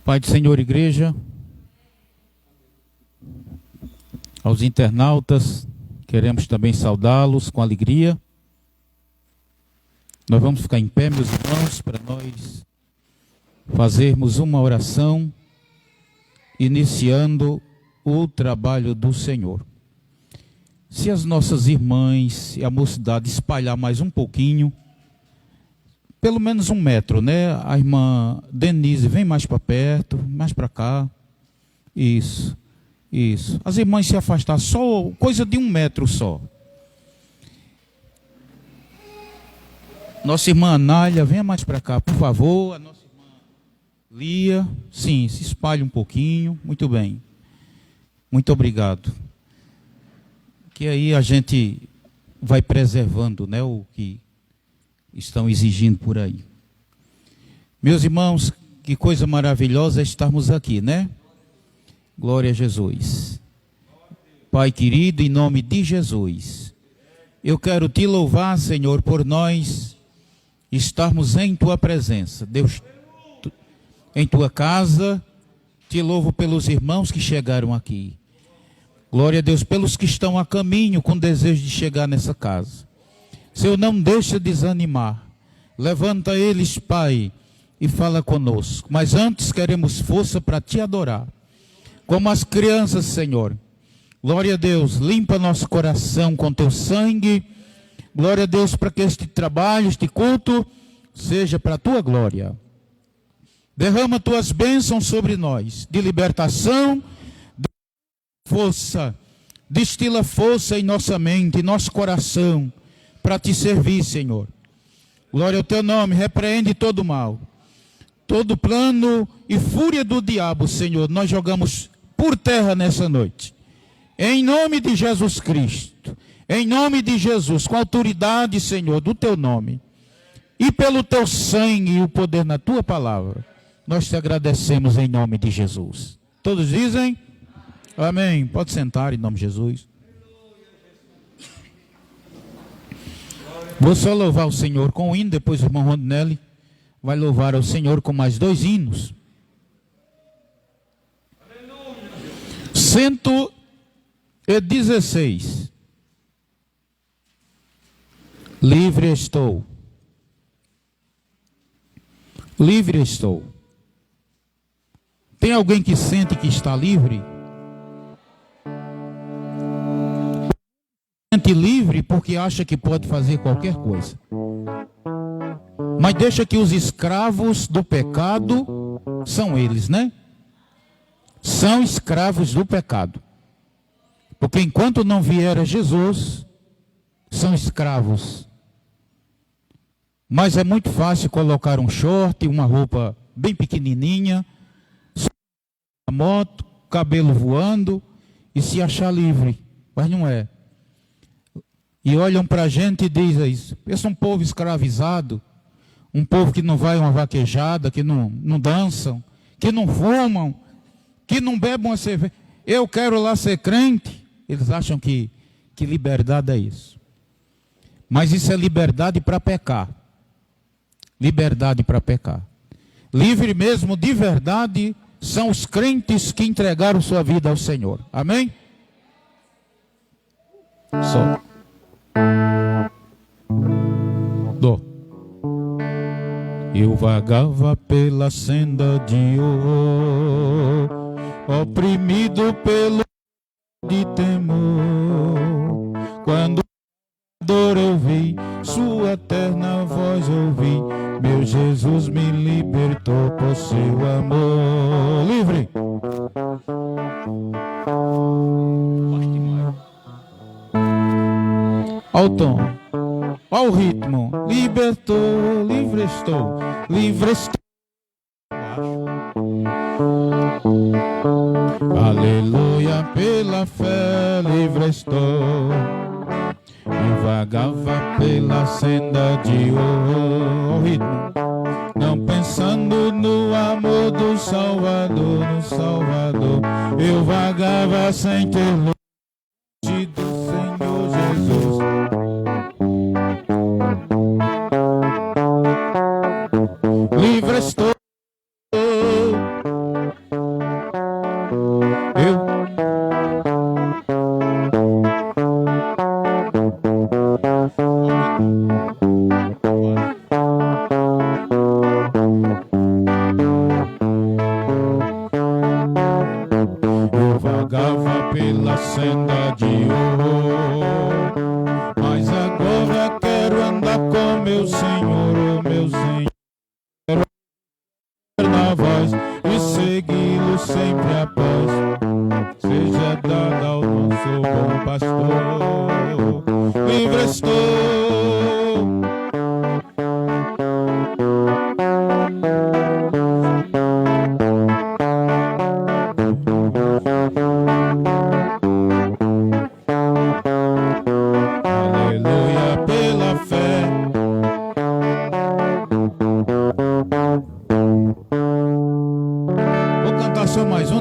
Pai do Senhor, igreja, aos internautas, queremos também saudá-los com alegria. Nós vamos ficar em pé, meus irmãos, para nós fazermos uma oração, iniciando o trabalho do Senhor. Se as nossas irmãs e a mocidade espalhar mais um pouquinho, pelo menos 1 metro, né? A irmã Denise, vem mais para perto, mais para cá. Isso, isso. As irmãs se afastar, só coisa de 1 metro só. Nossa irmã Anália, venha mais para cá, por favor. A nossa irmã Lia, sim, se espalhe um pouquinho. Muito bem. Muito obrigado. Que aí a gente vai preservando, né, o que estão exigindo por aí. Meus irmãos, que coisa maravilhosa estarmos aqui, né? Glória a Jesus. Pai querido, em nome de Jesus, eu quero te louvar, Senhor, por nós estarmos em tua presença. Deus, em tua casa, te louvo pelos irmãos que chegaram aqui. Glória a Deus, pelos que estão a caminho com desejo de chegar nessa casa. Senhor, não deixa desanimar. Levanta eles, Pai, e fala conosco. Mas antes queremos força para te adorar. Como as crianças, Senhor. Glória a Deus, limpa nosso coração com teu sangue. Glória a Deus, para que este trabalho, este culto, seja para a tua glória. Derrama tuas bênçãos sobre nós, de libertação, de força. Destila força em nossa mente, em nosso coração, para te servir, Senhor. Glória ao teu nome, repreende todo mal. Todo plano e fúria do diabo, Senhor, nós jogamos por terra nessa noite. Em nome de Jesus Cristo, em nome de Jesus, com a autoridade, Senhor, do teu nome, e pelo teu sangue e o poder na tua palavra, nós te agradecemos em nome de Jesus. Todos dizem? Amém. Pode sentar em nome de Jesus. Vou só louvar o Senhor com o hino, depois o irmão Rondinelli vai louvar ao Senhor com mais 2 hinos. 116. Livre estou. Livre estou. Tem alguém que sente que está livre? Livre porque acha que pode fazer qualquer coisa. Mas deixa que os escravos do pecado são eles, né? São escravos do pecado. Porque enquanto não vier Jesus, são escravos. Mas é muito fácil colocar um short, uma roupa bem pequenininha, a moto, cabelo voando e se achar livre. Mas não é. E olham para a gente e dizem isso. Esse é um povo escravizado, um povo que não vai a uma vaquejada, que não dançam, que não fumam, que não bebem uma cerveja. Eu quero lá ser crente. Eles acham que liberdade é isso. Mas isso é liberdade para pecar. Liberdade para pecar. Livre mesmo, de verdade, são os crentes que entregaram sua vida ao Senhor. Amém? Só. Eu vagava pela senda de ouro, oprimido pelo de temor. Quando a dor eu vi, sua eterna voz ouvi, meu Jesus me libertou por seu amor. Livre! Ao tom, ao ritmo, libertou, livre estou, livre estou. Aleluia, pela fé, livre estou. Eu vagava pela senda de ouro, ao ritmo, não pensando no amor do Salvador, no Salvador. Eu vagava sem ter luz do Senhor Jesus. Livre estou,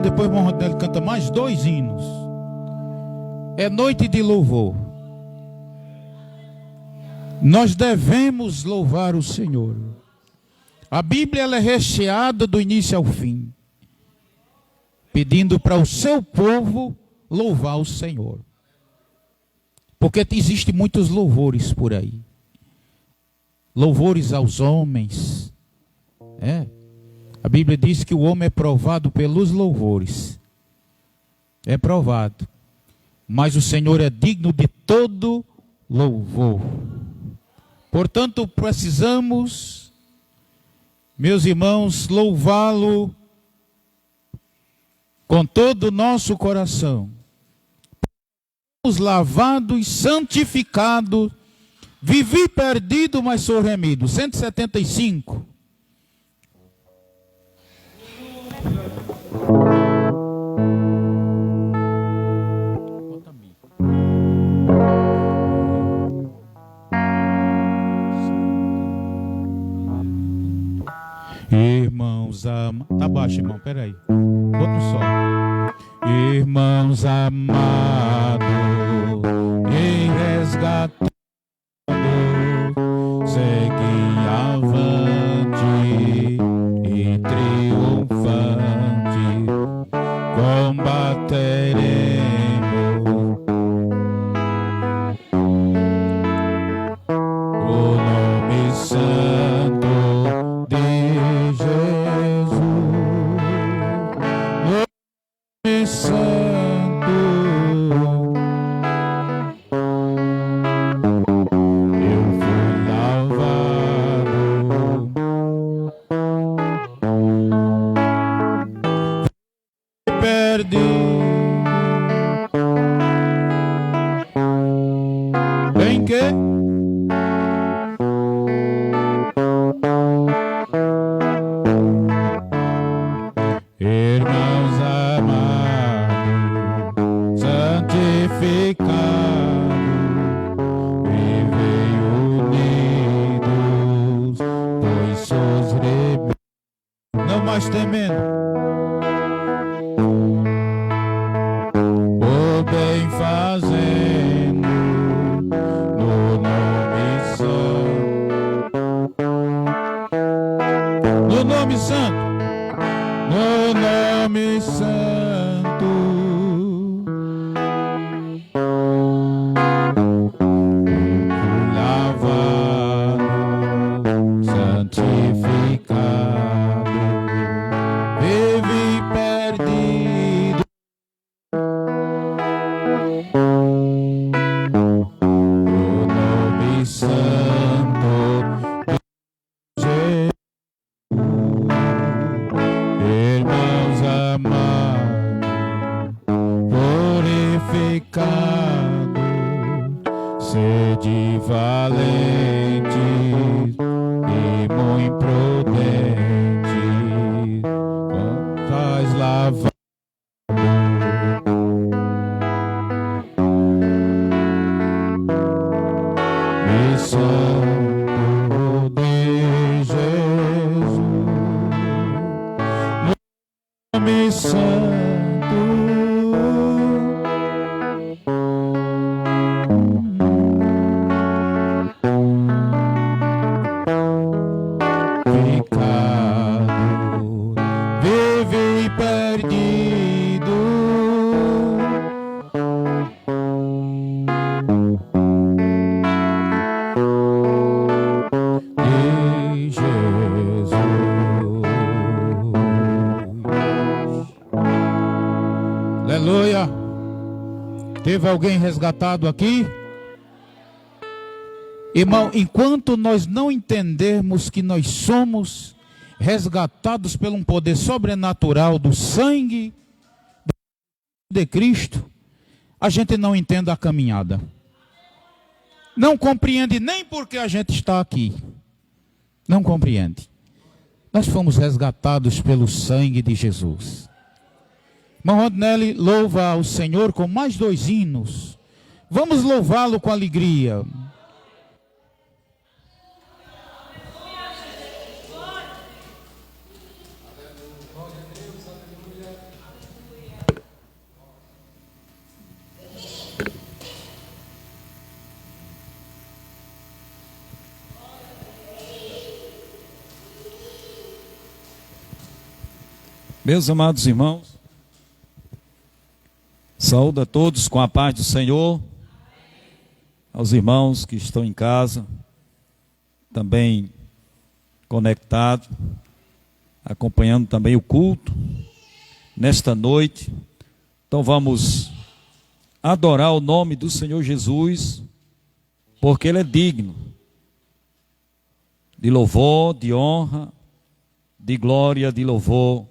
depois o irmão Rodnelli canta mais 2 hinos. É noite de louvor. Nós devemos louvar o Senhor. A Bíblia ela é recheada do início ao fim, pedindo para o seu povo louvar o Senhor. Porque existem muitos louvores por aí. Louvores aos homens. A Bíblia diz que o homem é provado pelos louvores. É provado. Mas o Senhor é digno de todo louvor. Portanto, precisamos, meus irmãos, louvá-lo com todo o nosso coração. Somos lavados, santificados, vivi perdido, mas sou remido. 175. Irmãos amados, tá baixo, irmão, peraí. Bota no sol. Irmãos amados, em resgatado, seguem avante e triunfante, combateremos o nome santo de Jesus, nome santo. Eu fui lavado, perdi, em que? Irmãos amados, santificados, vivem unidos, pois sois remidos, não mais temendo, o bem fazendo, no nome santo, no nome santo. No nome santo, lavado, santificado, vive perdido, no nome santo de Jesus. Irmãos amados, purificados, sede valentes e muito prudentes, faz lavar e santo de Jesus, nome santo. Pecado, vive perdido, de Jesus. Aleluia. Teve alguém resgatado aqui? Irmão, enquanto nós não entendermos que nós somos resgatados por um poder sobrenatural do sangue de Cristo, a gente não entende a caminhada. Não compreende nem porque a gente está aqui. Não compreende. Nós fomos resgatados pelo sangue de Jesus. Irmão Rodnelli louva ao Senhor com mais 2 hinos. Vamos louvá-lo com alegria. Meus amados irmãos, saúdo a todos com a paz do Senhor, aos irmãos que estão em casa, também conectados, acompanhando também o culto, nesta noite. Então vamos adorar o nome do Senhor Jesus, porque Ele é digno de louvor, de honra, de glória, de louvor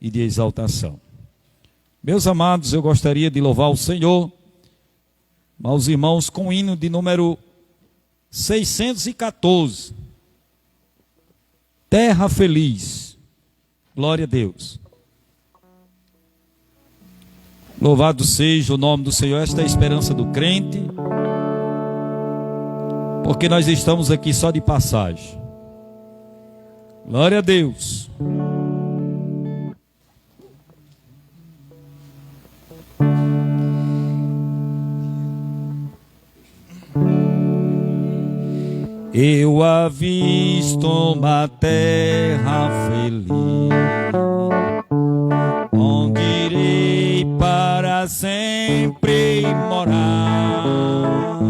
e de exaltação. Meus amados, eu gostaria de louvar o Senhor, aos irmãos, com o hino de número 614, Terra Feliz. Glória a Deus. Louvado seja o nome do Senhor. Esta é a esperança do crente, porque nós estamos aqui só de passagem. Glória a Deus. Eu avisto uma terra feliz, onde irei para sempre morar.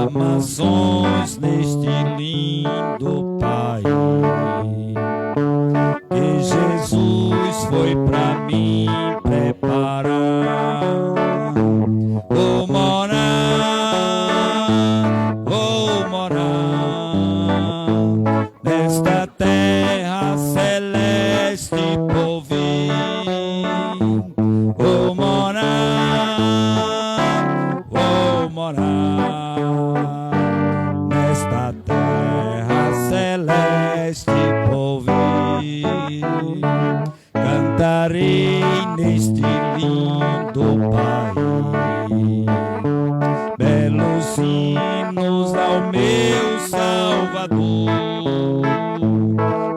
Amazonas neste lindo país, que Jesus foi para mim preparar. Vou morar nesta terra celeste por vir. Vou morar nesta terra celeste por vir. Cantarei neste lindo país belos hinos ao meu Salvador,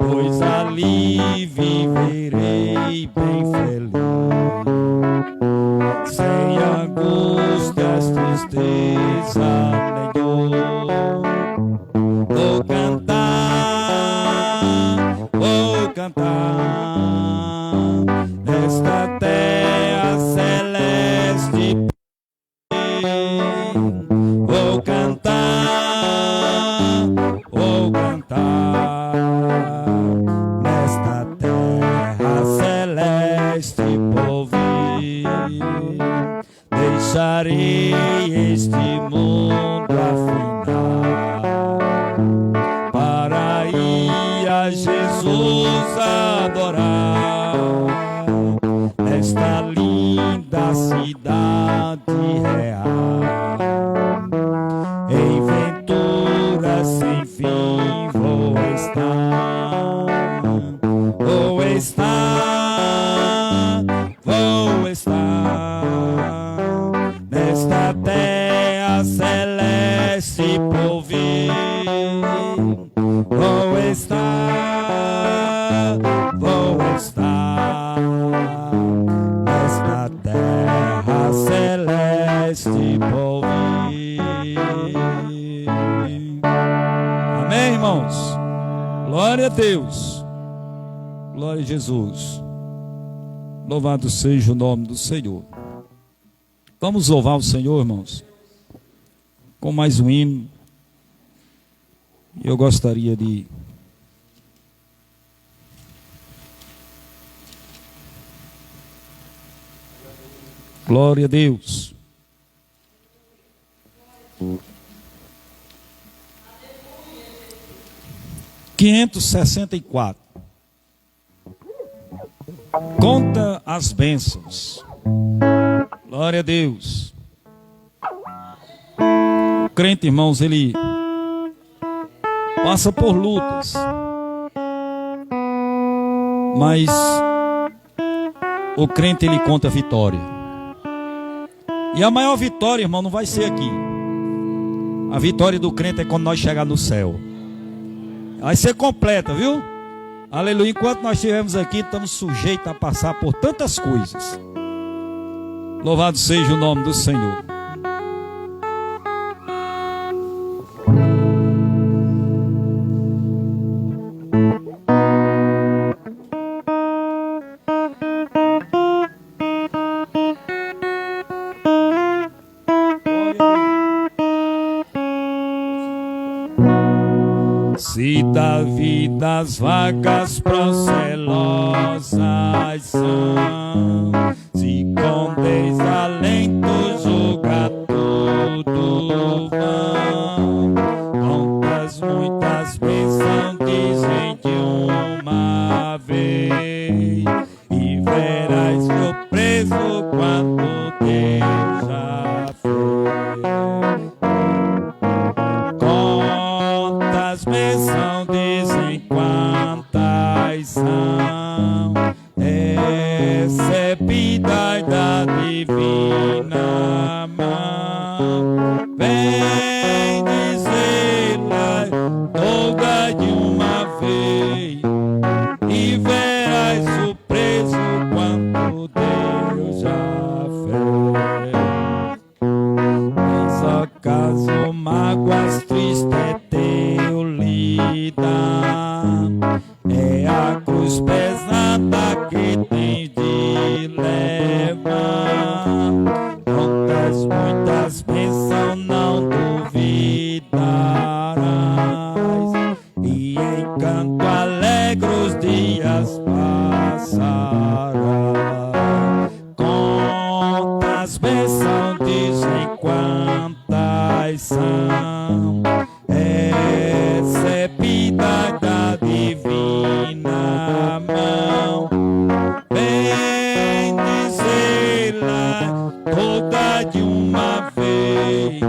pois ali viverei bem feliz, sem angústias, tristeza nem dor. Vou cantar nesta terra celeste. Vou cantar nesta terra celeste por vir. Deixarei este mundo afinal para ir a Jesus adorar nesta linda cidade real. Em ventura sem fim vou estar nesta terra celeste por vir. Vou estar nesta terra celeste por vir. Amém, irmãos? Glória a Deus. Glória a Jesus. Louvado seja o nome do Senhor. Vamos louvar o Senhor, irmãos, com mais um hino. Eu gostaria de glória a Deus. (564) Conta as bênçãos. Glória a Deus. O crente, irmãos, ele passa por lutas, mas o crente, ele conta a vitória. E a maior vitória, irmão, não vai ser aqui. A vitória do crente é quando nós chegar no céu. Vai ser completa, viu? Aleluia. Enquanto nós estivermos aqui, estamos sujeitos a passar por tantas coisas. Louvado seja o nome do Senhor. vidas vagas, procelosas são. Se com desalento julga tudo vão, quantas muitas bênçãos dizem de uma vez, e verás surpreso quanto Deus já fez. Quantas bênçãos dizem quantas são recebidas da divina mão. Vem dizê-las todas de uma vez, e verás surpreso quanto Deus já fez. Em só caso mágoas tristes é teu lida, é a cruz pesada que tens de levar. Quantas muitas bênçãos não duvidarás, e em canto alegre os dias passarás. Quantas bênçãos dizem quantas são recebidas da divina mão. Vem dizê-las toda de uma vez,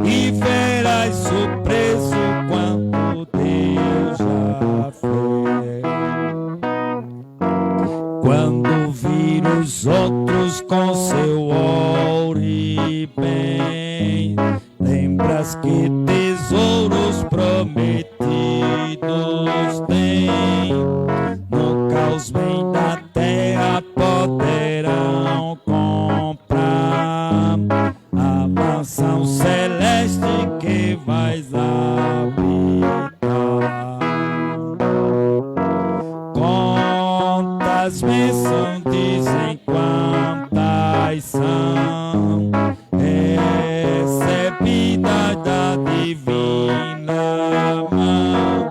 e verás surpreso quanto Deus já fez. Quando vir os outros com seu ouro e bem, lembras que tesouros prometidos têm. Nunca os bens da terra poderão comprar a mansão celeste que vais habitar. Quantas bênçãos dizem quantas são recebidas da divina mão.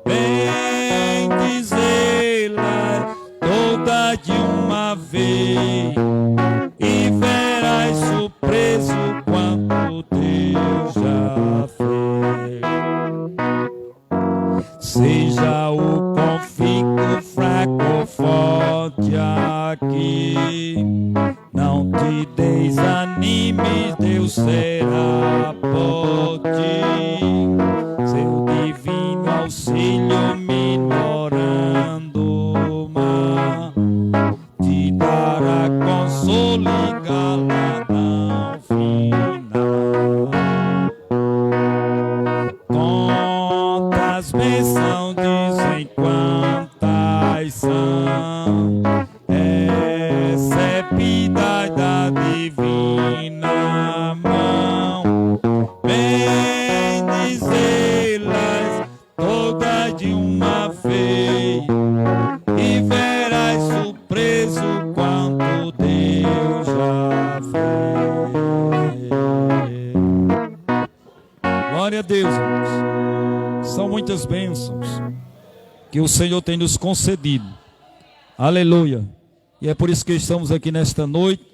Vem dizê-las todas de uma vez, e verás surpreso quanto Deus já fez. Seja o quão fico fraco ou forte aqui, não te desanimes, Deus será por ti. Seu divino auxílio minorando o mar, te dará consolo e galardão final. Quantas bênçãos dizem quantas são recebidas da divina mão. Vem dizê-las todas de uma vez, e verás surpreso quanto Deus já fez. Glória a Deus, irmãos. São muitas bênçãos que o Senhor tem nos concedido. Aleluia. E é por isso que estamos aqui nesta noite,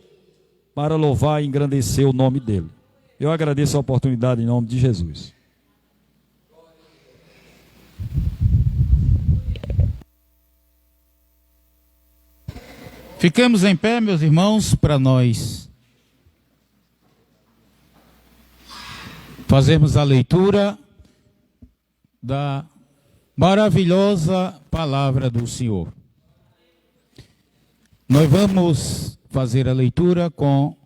para louvar e engrandecer o nome dele. Eu agradeço a oportunidade em nome de Jesus. Ficamos em pé, meus irmãos, para nós fazermos a leitura da maravilhosa palavra do Senhor. Nós vamos fazer a leitura com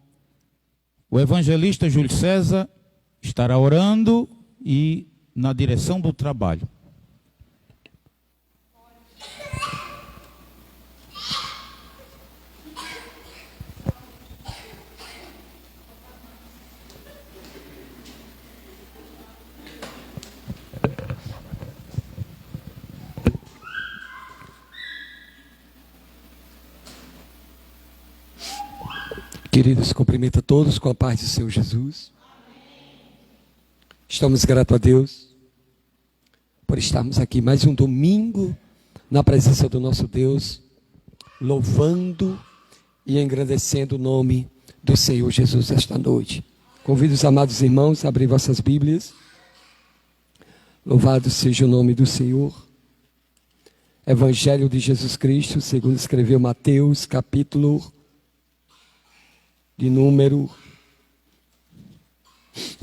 o evangelista Júlio César, estará orando e na direção do trabalho. Queridos, cumprimento a todos com a paz do Senhor Jesus. Estamos gratos a Deus por estarmos aqui mais um domingo na presença do nosso Deus, louvando e engrandecendo o nome do Senhor Jesus esta noite. Convido os amados irmãos a abrir vossas Bíblias. Louvado seja o nome do Senhor. Evangelho de Jesus Cristo, segundo escreveu Mateus, capítulo de número,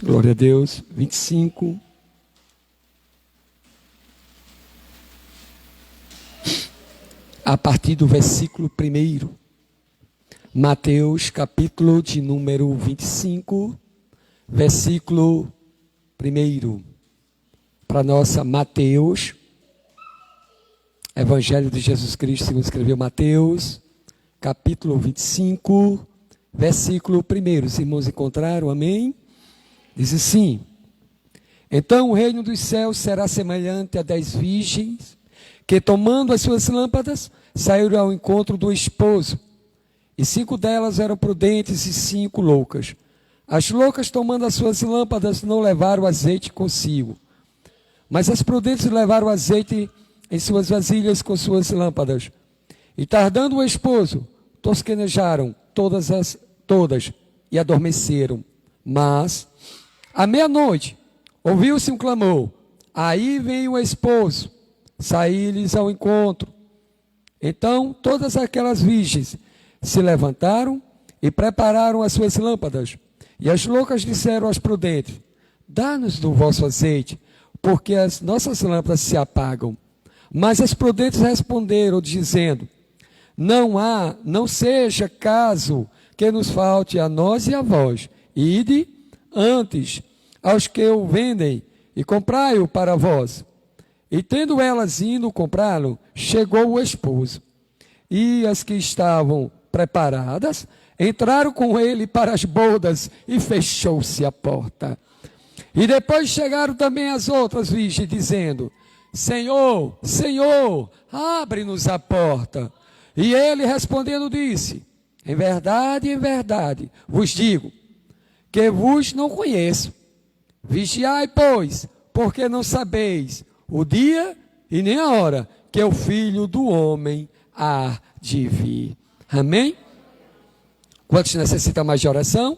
glória a Deus, 25. A partir do versículo 1. Mateus, capítulo de número 25, versículo 1. Para nossa Mateus, Evangelho de Jesus Cristo, segundo escreveu Mateus, capítulo 25, versículo 1. Os irmãos encontraram, amém? Diz assim: então o reino dos céus será semelhante a 10 virgens, que tomando as suas lâmpadas, saíram ao encontro do esposo. E 5 delas eram prudentes e 5 loucas. As loucas, tomando as suas lâmpadas, não levaram azeite consigo. Mas as prudentes levaram azeite em suas vasilhas com suas lâmpadas. E tardando o esposo, tosquenejaram todas e adormeceram. Mas, à meia-noite, ouviu-se um clamor: aí vem o esposo. Saí-lhes ao encontro. Então todas aquelas virgens se levantaram e prepararam as suas lâmpadas. E as loucas disseram às prudentes: dá-nos do vosso azeite, porque as nossas lâmpadas se apagam. Mas as prudentes responderam, dizendo: não seja caso que nos falte a nós e a vós. Ide antes aos que o vendem e comprai-o para vós. E tendo elas indo comprá-lo, chegou o esposo. E as que estavam preparadas entraram com ele para as bodas, e fechou-se a porta. E depois chegaram também as outras virgens, dizendo: Senhor, Senhor, abre-nos a porta. E ele respondendo disse: em verdade, vos digo, que vos não conheço. Vigiai, pois, porque não sabeis o dia e nem a hora que o Filho do Homem há de vir. Amém? Quantos necessitam mais de oração?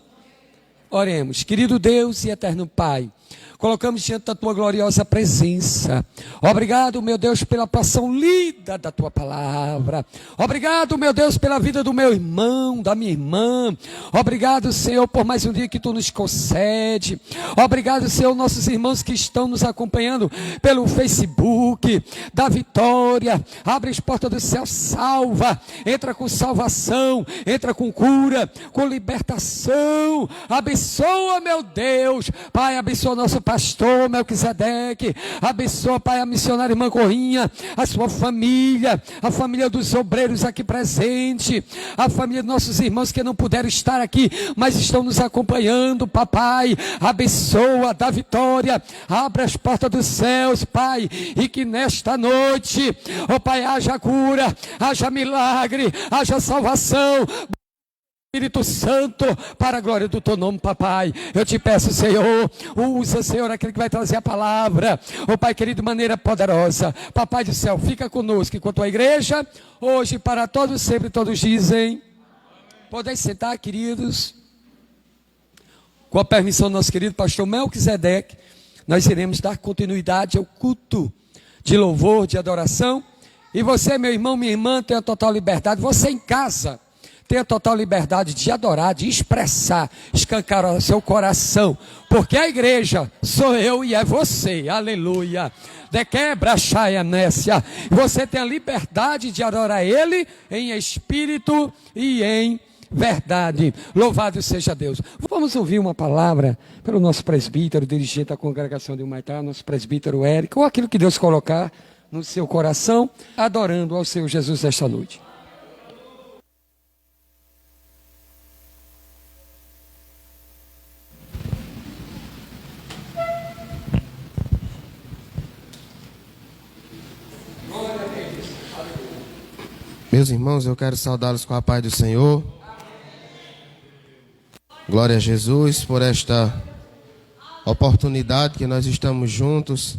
Oremos. Querido Deus e eterno Pai, colocamos diante da Tua gloriosa presença. Obrigado, meu Deus, pela porção lida da Tua palavra. Obrigado, meu Deus, pela vida do meu irmão, da minha irmã. Obrigado, Senhor, por mais um dia que Tu nos concede. Obrigado, Senhor, nossos irmãos que estão nos acompanhando pelo Facebook da Vitória. Abre as portas do céu, salva. Entra com salvação, entra com cura, com libertação. Abençoa, meu Deus. Pai, abençoa nosso pastor Melquisedeque, abençoa, Pai, a missionária irmã Corrinha, a sua família, a família dos obreiros aqui presente, a família dos nossos irmãos que não puderam estar aqui, mas estão nos acompanhando, papai, abençoa, dá vitória, abre as portas dos céus, Pai, e que nesta noite, ó Pai, haja cura, haja milagre, haja salvação, Espírito Santo, para a glória do Teu nome, papai. Eu te peço, Senhor, usa, Senhor, aquele que vai trazer a palavra, ó Pai querido, de maneira poderosa. Papai do céu, fica conosco enquanto a igreja, hoje, para todos, sempre, todos dizem. Podem sentar, queridos. Com a permissão do nosso querido pastor Melquisedeque, nós iremos dar continuidade ao culto de louvor, de adoração. E você, meu irmão, minha irmã, tem a total liberdade. Você em casa tem a total liberdade de adorar, de expressar, escancarar o seu coração, porque a igreja sou eu e é você, aleluia. De quebra, chaia, nécia. Você tem a liberdade de adorar Ele em espírito e em verdade. Louvado seja Deus. Vamos ouvir uma palavra pelo nosso presbítero, dirigente da congregação de Humaitá, nosso presbítero Érico, ou aquilo que Deus colocar no seu coração, adorando ao Senhor Jesus esta noite. Meus irmãos, eu quero saudá-los com a paz do Senhor. Glória a Jesus por esta oportunidade que nós estamos juntos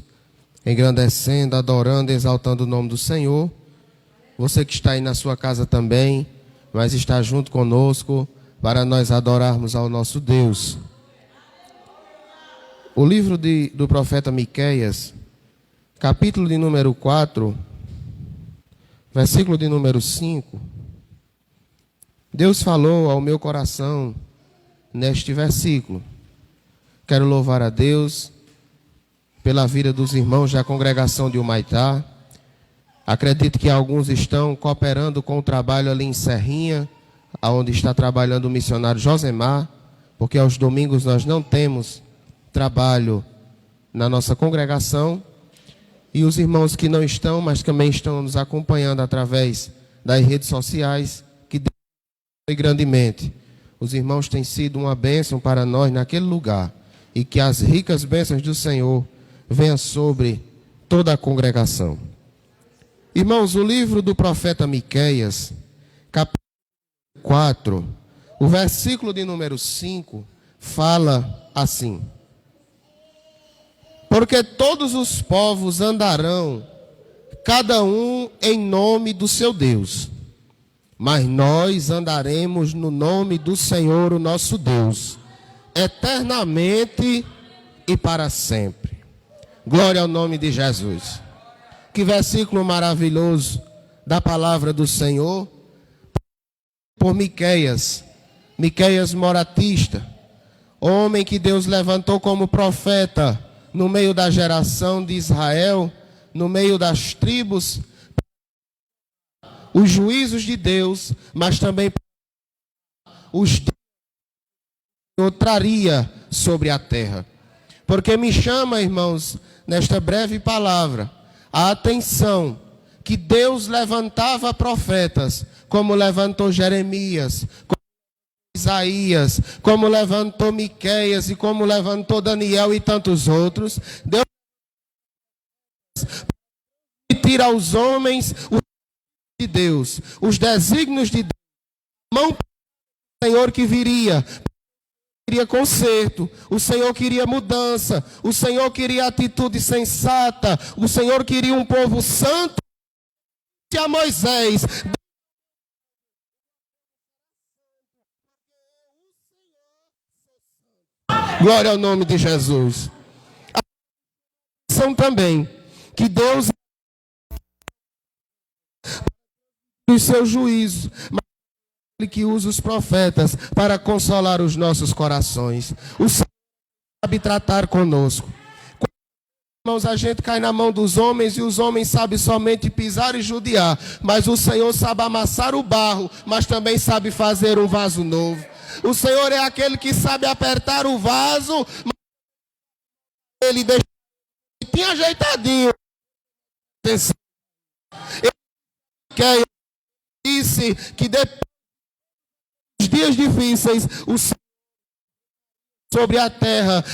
engrandecendo, adorando, exaltando o nome do Senhor. Você que está aí na sua casa também, mas está junto conosco para nós adorarmos ao nosso Deus. O livro do profeta Miqueias, capítulo de número 4, versículo de número 5. Deus falou ao meu coração neste versículo. Quero louvar a Deus pela vida dos irmãos da congregação de Humaitá. Acredito que alguns estão cooperando com o trabalho ali em Serrinha, onde está trabalhando o missionário Josemar, porque aos domingos nós não temos trabalho na nossa congregação. E os irmãos que não estão, mas também estão nos acompanhando através das redes sociais, que Deus abençoe grandemente. Os irmãos têm sido uma bênção para nós naquele lugar, e que as ricas bênçãos do Senhor venham sobre toda a congregação. Irmãos, o livro do profeta Miqueias, capítulo 4, o versículo de número 5, fala assim: porque todos os povos andarão, cada um em nome do seu Deus, mas nós andaremos no nome do Senhor, o nosso Deus, eternamente e para sempre. Glória ao nome de Jesus. Que versículo maravilhoso da palavra do Senhor, por Miqueias Moratista, homem que Deus levantou como profeta no meio da geração de Israel, no meio das tribos, os juízos de Deus, mas também os que Deus traria sobre a terra. Porque me chama, irmãos, nesta breve palavra, a atenção que Deus levantava profetas, como levantou Jeremias, como Isaías, como levantou Miqueias e como levantou Daniel e tantos outros. Deus tira aos homens os de Deus, os desígnios de Deus, mão do Senhor que viria. Queria conserto, o Senhor queria mudança, o Senhor queria atitude sensata, o Senhor queria um povo santo. E a Moisés, glória ao nome de Jesus. A atenção também que Deus os seus juízos, mas Ele que usa os profetas para consolar os nossos corações. O Senhor sabe tratar conosco. Quando, irmãos, a gente cai na mão dos homens e os homens sabem somente pisar e judiar, mas o Senhor sabe amassar o barro, mas também sabe fazer um vaso novo. O Senhor é aquele que sabe apertar o vaso, mas Ele deixa tinha ajeitadinho. Ele disse que depois dos dias difíceis, o Senhor sobre a terra.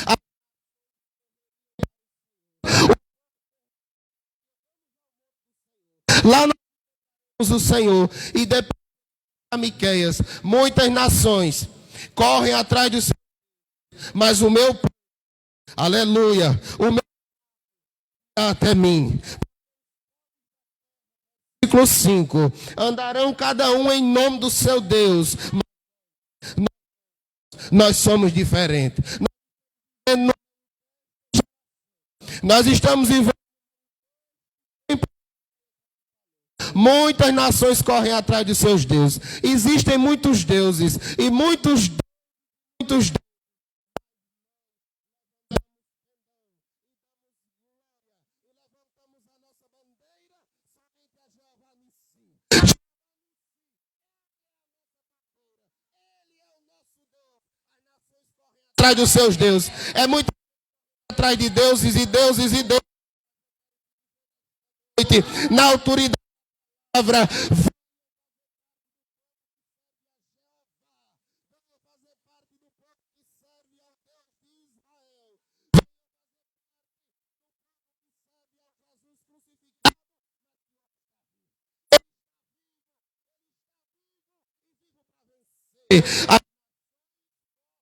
Lá nós temos o Senhor. E depois de Miqueias, muitas nações correm atrás do Senhor. Mas o meu, aleluia, o meu até mim. Versículo 5: andarão cada um em nome do seu Deus. Nós somos diferentes. Nós estamos vivendo. Muitas nações correm atrás de seus deuses. Existem muitos deuses e muitos deuses. Atrás dos seus deuses. É muito atrás de deuses e deuses e deuses. Na autoridade da palavra.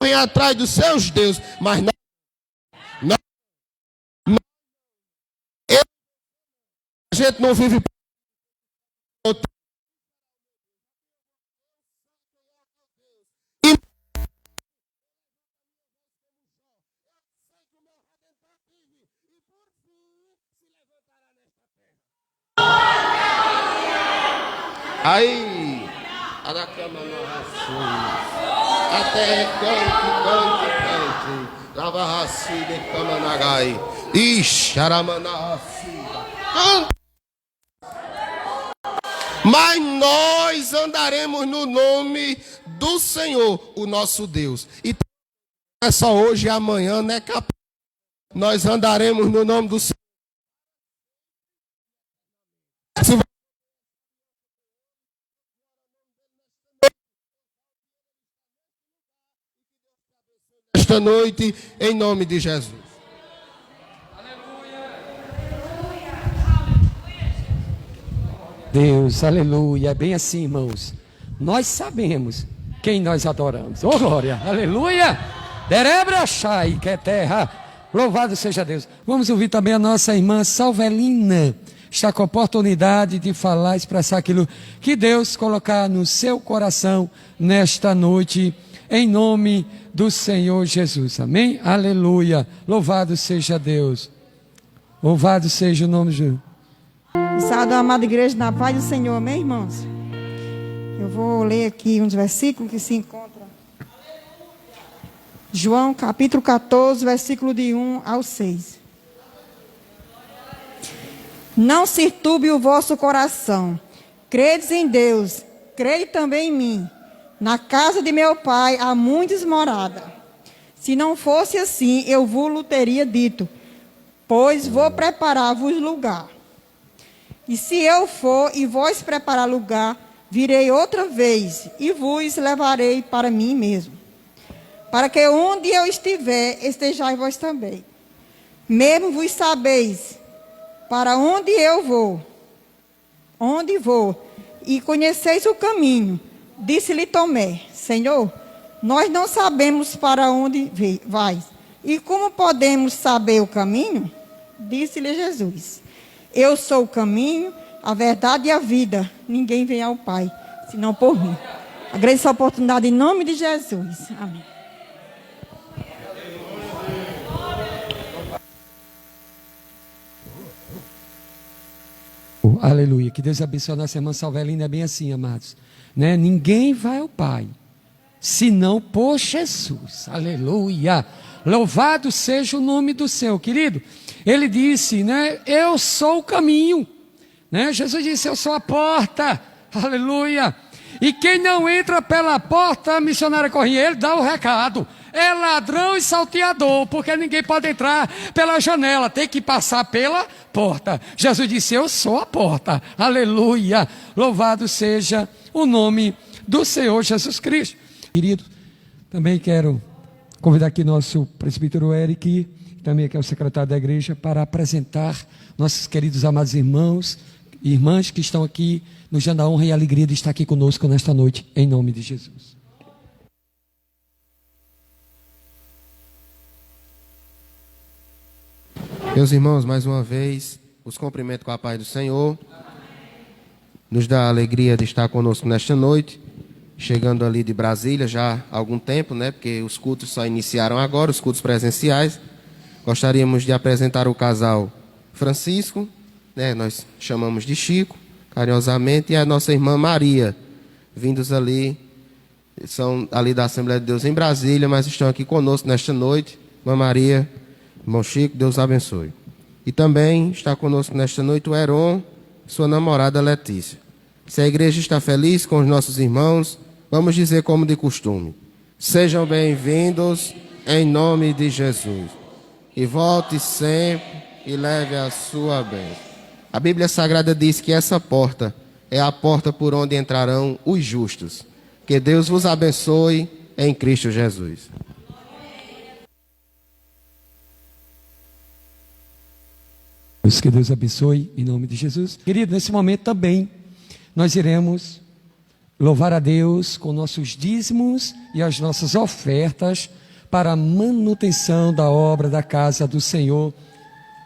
Correm atrás dos seus deuses, mas não. Ele gente não vive. Aí, a da cama não até cante, lava raci de cama na gai, ixi, aramana canta. Mas nós andaremos no nome do Senhor, o nosso Deus. E não é só hoje e amanhã, né, capaz? Nós andaremos no nome do Senhor. Esta noite, em nome de Jesus. Deus, aleluia. É bem assim, irmãos. Nós sabemos quem nós adoramos. Oh, glória, aleluia. Derebra Shai, que é terra. Louvado seja Deus. Vamos ouvir também a nossa irmã Salvelina. Está com a oportunidade de falar, expressar aquilo que Deus colocar no seu coração nesta noite, em nome do Senhor Jesus. Amém? Aleluia. Louvado seja Deus. Louvado seja o nome de Jesus. Saúde a amada igreja na paz do Senhor, amém, irmãos? Eu vou ler aqui uns versículos que se encontram. João, capítulo 14, versículo de 1 ao 6. Não se turbe o vosso coração. Credes em Deus, crede também em mim. Na casa de meu pai há muitas moradas. Se não fosse assim, eu vos teria dito, pois vou preparar-vos lugar. E se eu for e vós preparar lugar, virei outra vez e vos levarei para mim mesmo. Para que onde eu estiver, estejais vós também. Mesmo vos sabeis para onde eu vou, e conheceis o caminho. Disse-lhe Tomé, Senhor, nós não sabemos para onde vais. E como podemos saber o caminho? Disse-lhe Jesus, eu sou o caminho, a verdade e a vida. Ninguém vem ao Pai, senão por mim. Agradeço a oportunidade em nome de Jesus. Amém. Aleluia. Que Deus abençoe a nossa irmã Salvelina. É bem assim, amados. Né? Ninguém vai ao Pai, senão por Jesus. Aleluia. Louvado seja o nome do Senhor. Querido, ele disse, né? Eu sou o caminho. Né? Jesus disse, eu sou a porta. Aleluia. E quem não entra pela porta, a missionária Corrinha, ele dá o recado. É ladrão e salteador, porque ninguém pode entrar pela janela, tem que passar pela porta. Jesus disse, eu sou a porta. Aleluia. Louvado seja o nome do Senhor Jesus Cristo. Querido, também quero convidar aqui nosso presbítero Eric, também que é o secretário da igreja, para apresentar nossos queridos amados irmãos e irmãs que estão aqui, nos dando a honra e a alegria de estar aqui conosco nesta noite, em nome de Jesus. Meus irmãos, mais uma vez, os cumprimento com a paz do Senhor. Nos dá a alegria de estar conosco nesta noite, chegando ali de Brasília já há algum tempo, né? Porque os cultos só iniciaram agora, os cultos presenciais. Gostaríamos de apresentar o casal Francisco, né? Nós chamamos de Chico, carinhosamente, e a nossa irmã Maria, vindos ali, são ali da Assembleia de Deus em Brasília, mas estão aqui conosco nesta noite. Irmã Maria, irmão Chico, Deus abençoe. E também está conosco nesta noite o Heron, sua namorada Letícia. Se a igreja está feliz com os nossos irmãos, vamos dizer como de costume. Sejam bem-vindos em nome de Jesus. E volte sempre e leve a sua bênção. A Bíblia Sagrada diz que essa porta é a porta por onde entrarão os justos. Que Deus vos abençoe em Cristo Jesus. Que Deus abençoe em nome de Jesus. Querido, nesse momento também nós iremos louvar a Deus com nossos dízimos e as nossas ofertas para a manutenção da obra da casa do Senhor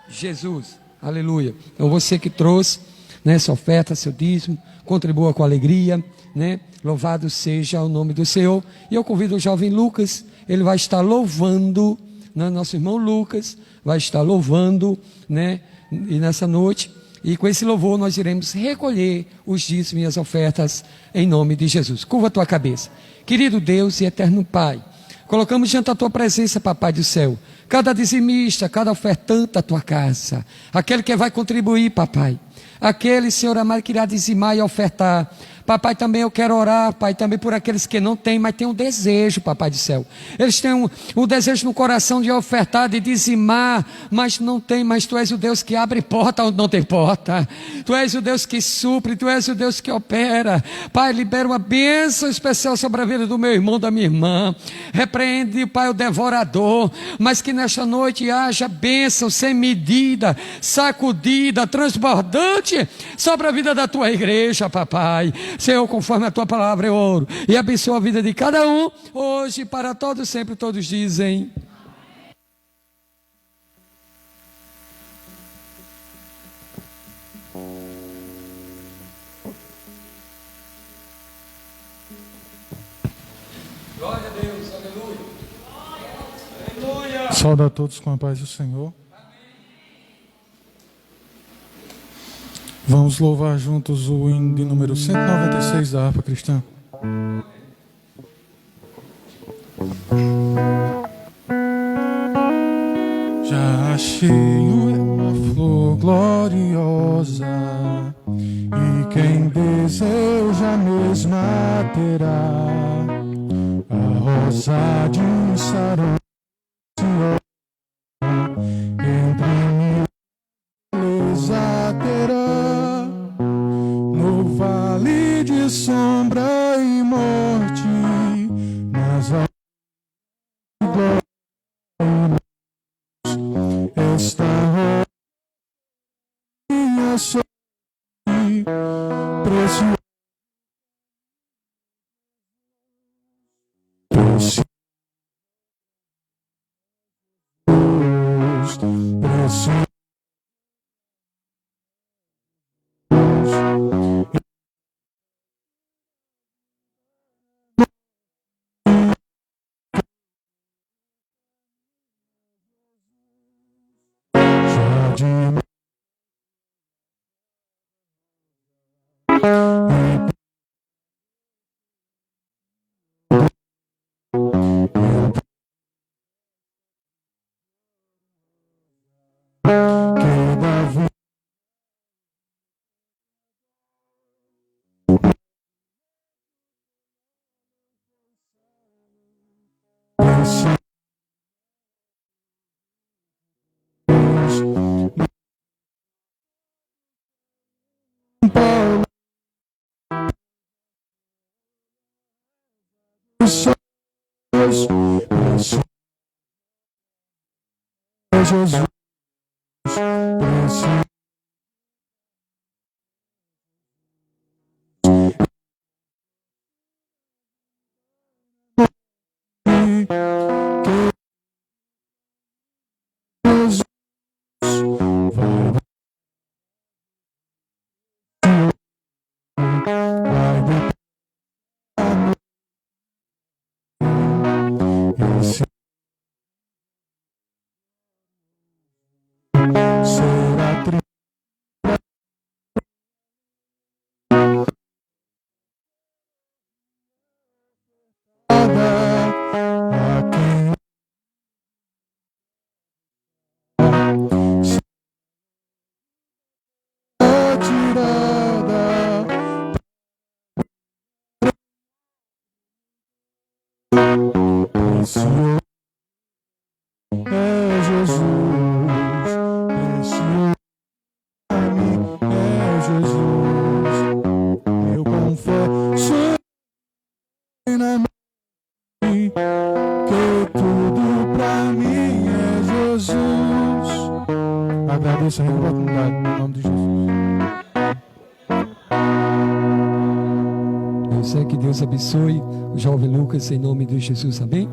Jesus. Aleluia. Então você que trouxe, né, essa oferta, seu dízimo, contribua com alegria, né? Louvado seja o nome do Senhor. E eu convido o jovem Lucas, ele vai estar louvando, né? Nosso irmão Lucas vai estar louvando, né? E nessa noite, e com esse louvor nós iremos recolher os dízimos e as ofertas em nome de Jesus. Curva a tua cabeça. Querido Deus e eterno Pai, colocamos diante da tua presença, papai do céu, cada dizimista, cada ofertante da tua casa, aquele que vai contribuir, papai, aquele, Senhor amado, que irá dizimar e ofertar. Papai, também eu quero orar, Pai, também por aqueles que não têm, mas têm um desejo, papai do céu. Eles têm um desejo no coração de ofertar, de dizimar, mas não tem. Mas Tu és o Deus que abre porta onde não tem porta. Tu és o Deus que supre, Tu és o Deus que opera. Pai, libera uma bênção especial sobre a vida do meu irmão, da minha irmã. Repreende, Pai, o devorador, mas que nesta noite haja bênção sem medida, sacudida, transbordante sobre a vida da Tua igreja, papai. Senhor, conforme a Tua palavra eu oro e abençoa a vida de cada um, hoje, para todos, sempre, todos dizem. Glória a Deus, aleluia. Aleluia. Saúde a todos com a paz do Senhor. Vamos louvar juntos o hino de número 196 da harpa cristã. Já achei uma flor gloriosa, e quem deseja a mesma terá, a rosa de Sarão, entre mil beleza terá, no vale de sombra e morte, nas alturas de glória e luz, esta minha sorte preciosa, preciosa. Jesus, agradeço a oportunidade, em nome de Jesus. Eu sei que Deus abençoe o jovem Lucas em nome de Jesus, amém?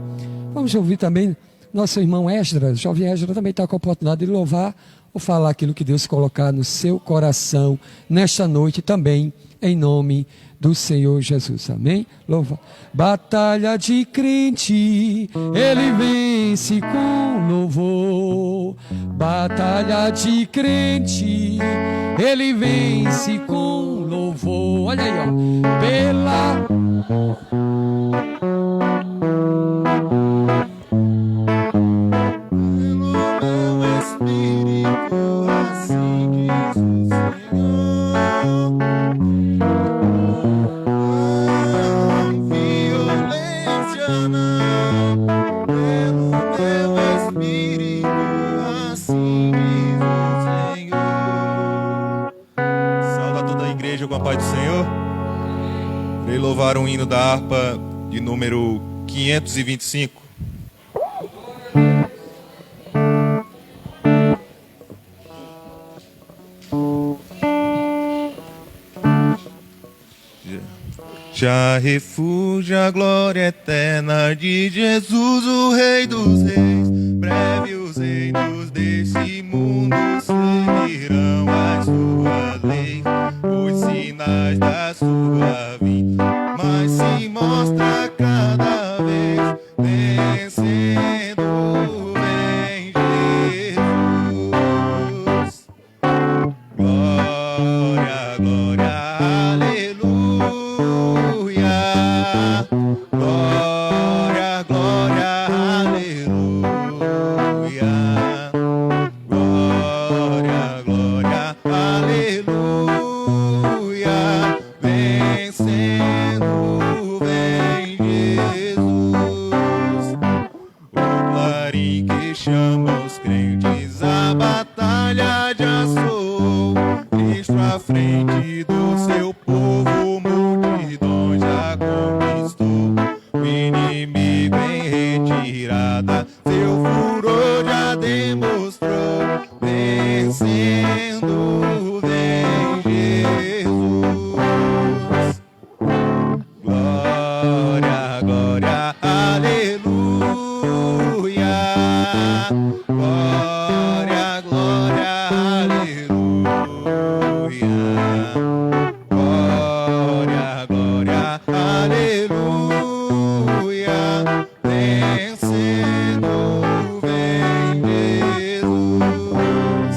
Vamos ouvir também Nosso irmão Esdras, jovem Esdras, também está com a oportunidade de louvar ou falar aquilo que Deus colocar no seu coração nesta noite também, em nome do Senhor Jesus. Amém? Louva. Batalha de crente, ele vence com louvor. Batalha de crente, ele vence com louvor. Olha aí, ó. Pela com a paz do Senhor. Irei louvar um hino da harpa de número 525. Já refúgio a glória eterna de Jesus, o Rei dos Reis. Breve os reinos desse mundo seguirão a sua lei, os sinais da sua vinda, mas se mostra cada vez vencendo, vem Jesus. Glória, glória, aleluia. Glória, glória, aleluia. Glória, glória, aleluia. Vencendo, vem Jesus. O clarim que chama os crentes, a batalha já soou. Cristo à frente do seu povo, multidões já conquistou. O inimigo em retirada, seu furor já demonstrou. Vencendo, vem Jesus. Glória, glória, aleluia. Glória, glória, aleluia. Glória, glória, aleluia. Vencendo, vem Jesus.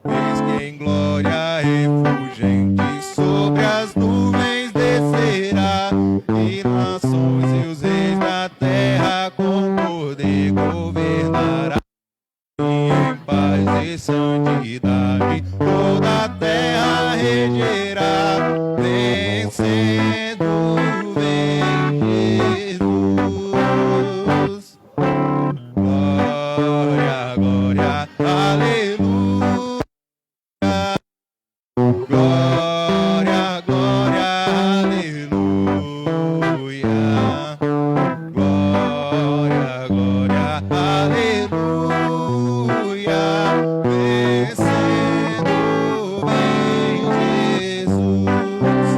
Eis que em glória refulgente sobre as nuvens descerá, e nações e os reis da terra com poder governará. E em paz e santidade toda a terra regerá. Vencendo, vem Jesus. Glória, glória, aleluia. Glória, glória, aleluia. Glória, glória, aleluia. Vencendo, vem Jesus.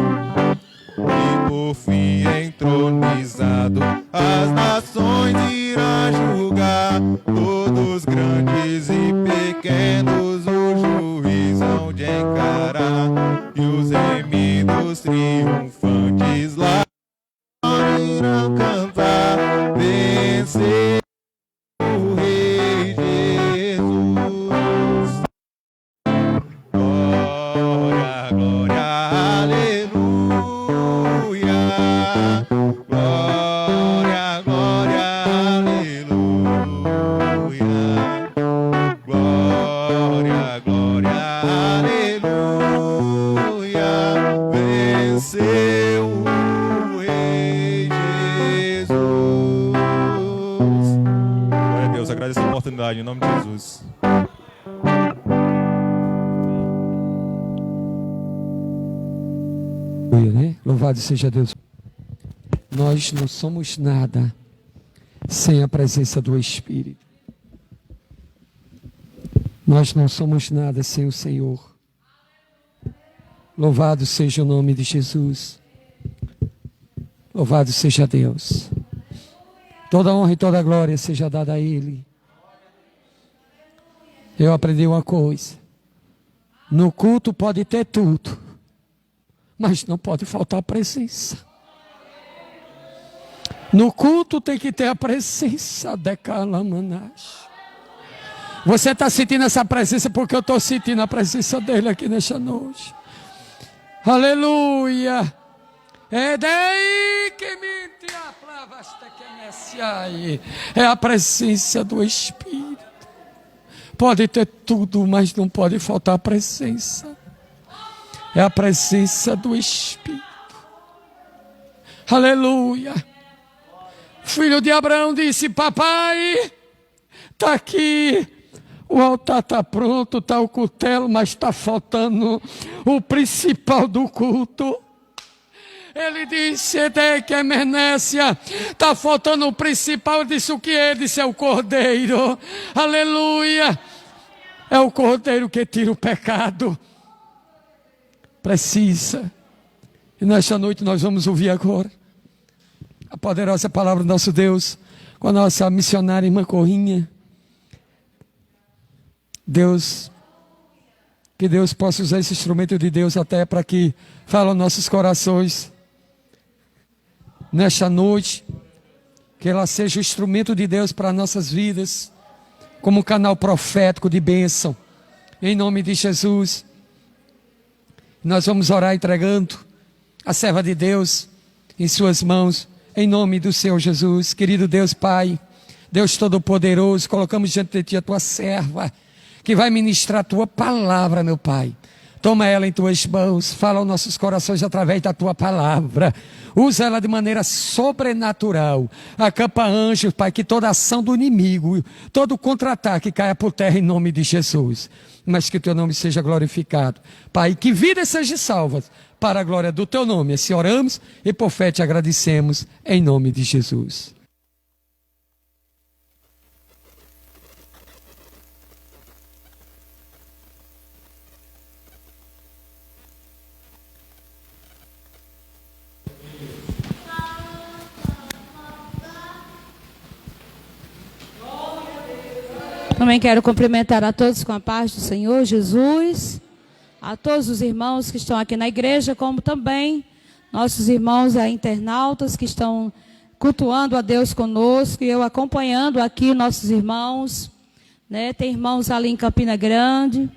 E por fim entronizado, as nações irá julgar, todos grandes e pequenos o juiz hão de encarar, e os remidos triunfantes lá irão cantar. Vencer o Rei Jesus. Glória, glória, aleluia. Glória, glória, aleluia. Glória, glória, aleluia. Venceu o Rei Jesus. Glória a Deus, agradeço a oportunidade em nome de Jesus. né? Louvado seja Deus. Nós não somos nada sem a presença do Espírito. Nós não somos nada sem o Senhor. Louvado seja o nome de Jesus. Louvado seja Deus. Toda honra e toda glória seja dada a Ele. Eu aprendi uma coisa. No culto pode ter tudo, mas não pode faltar a presença. No culto tem que ter a presença de Calamanash. Você está sentindo essa presença porque eu estou sentindo a presença dele aqui nesta noite. Aleluia. É daí que me é a presença do Espírito. Pode ter tudo, mas não pode faltar a presença. É a presença do Espírito. Aleluia. Filho de Abraão disse: papai, está aqui. O altar está pronto, está o cutelo, mas está faltando o principal do culto. Ele disse: Edequemenécia, está faltando o principal. Ele disse: o que é? Ele disse: é o cordeiro. Aleluia. É o cordeiro que tira o pecado. Precisa. E nesta noite nós vamos ouvir agora a poderosa palavra do nosso Deus com a nossa missionária irmã Corrinha. Deus, que Deus possa usar esse instrumento de Deus até para que fale aos nossos corações nesta noite, que ela seja o instrumento de Deus para nossas vidas, como um canal profético de bênção, em nome de Jesus. Nós vamos orar entregando a serva de Deus em suas mãos, em nome do Senhor Jesus. Querido Deus Pai, Deus Todo-Poderoso, colocamos diante de Ti a Tua serva, que vai ministrar a Tua palavra, meu Pai. Toma ela em Tuas mãos, fala aos nossos corações através da Tua palavra. Usa ela de maneira sobrenatural. Acampa anjos, Pai, que toda ação do inimigo, todo contra-ataque caia por terra em nome de Jesus. Mas que o Teu nome seja glorificado. Pai, que vidas sejam salvas para a glória do Teu nome. Assim oramos e por fé te agradecemos em nome de Jesus. Também quero cumprimentar a todos com a paz do Senhor Jesus, a todos os irmãos que estão aqui na igreja, como também nossos irmãos internautas que estão cultuando a Deus conosco, e eu acompanhando aqui nossos irmãos, né? Tem irmãos ali em Campina Grande,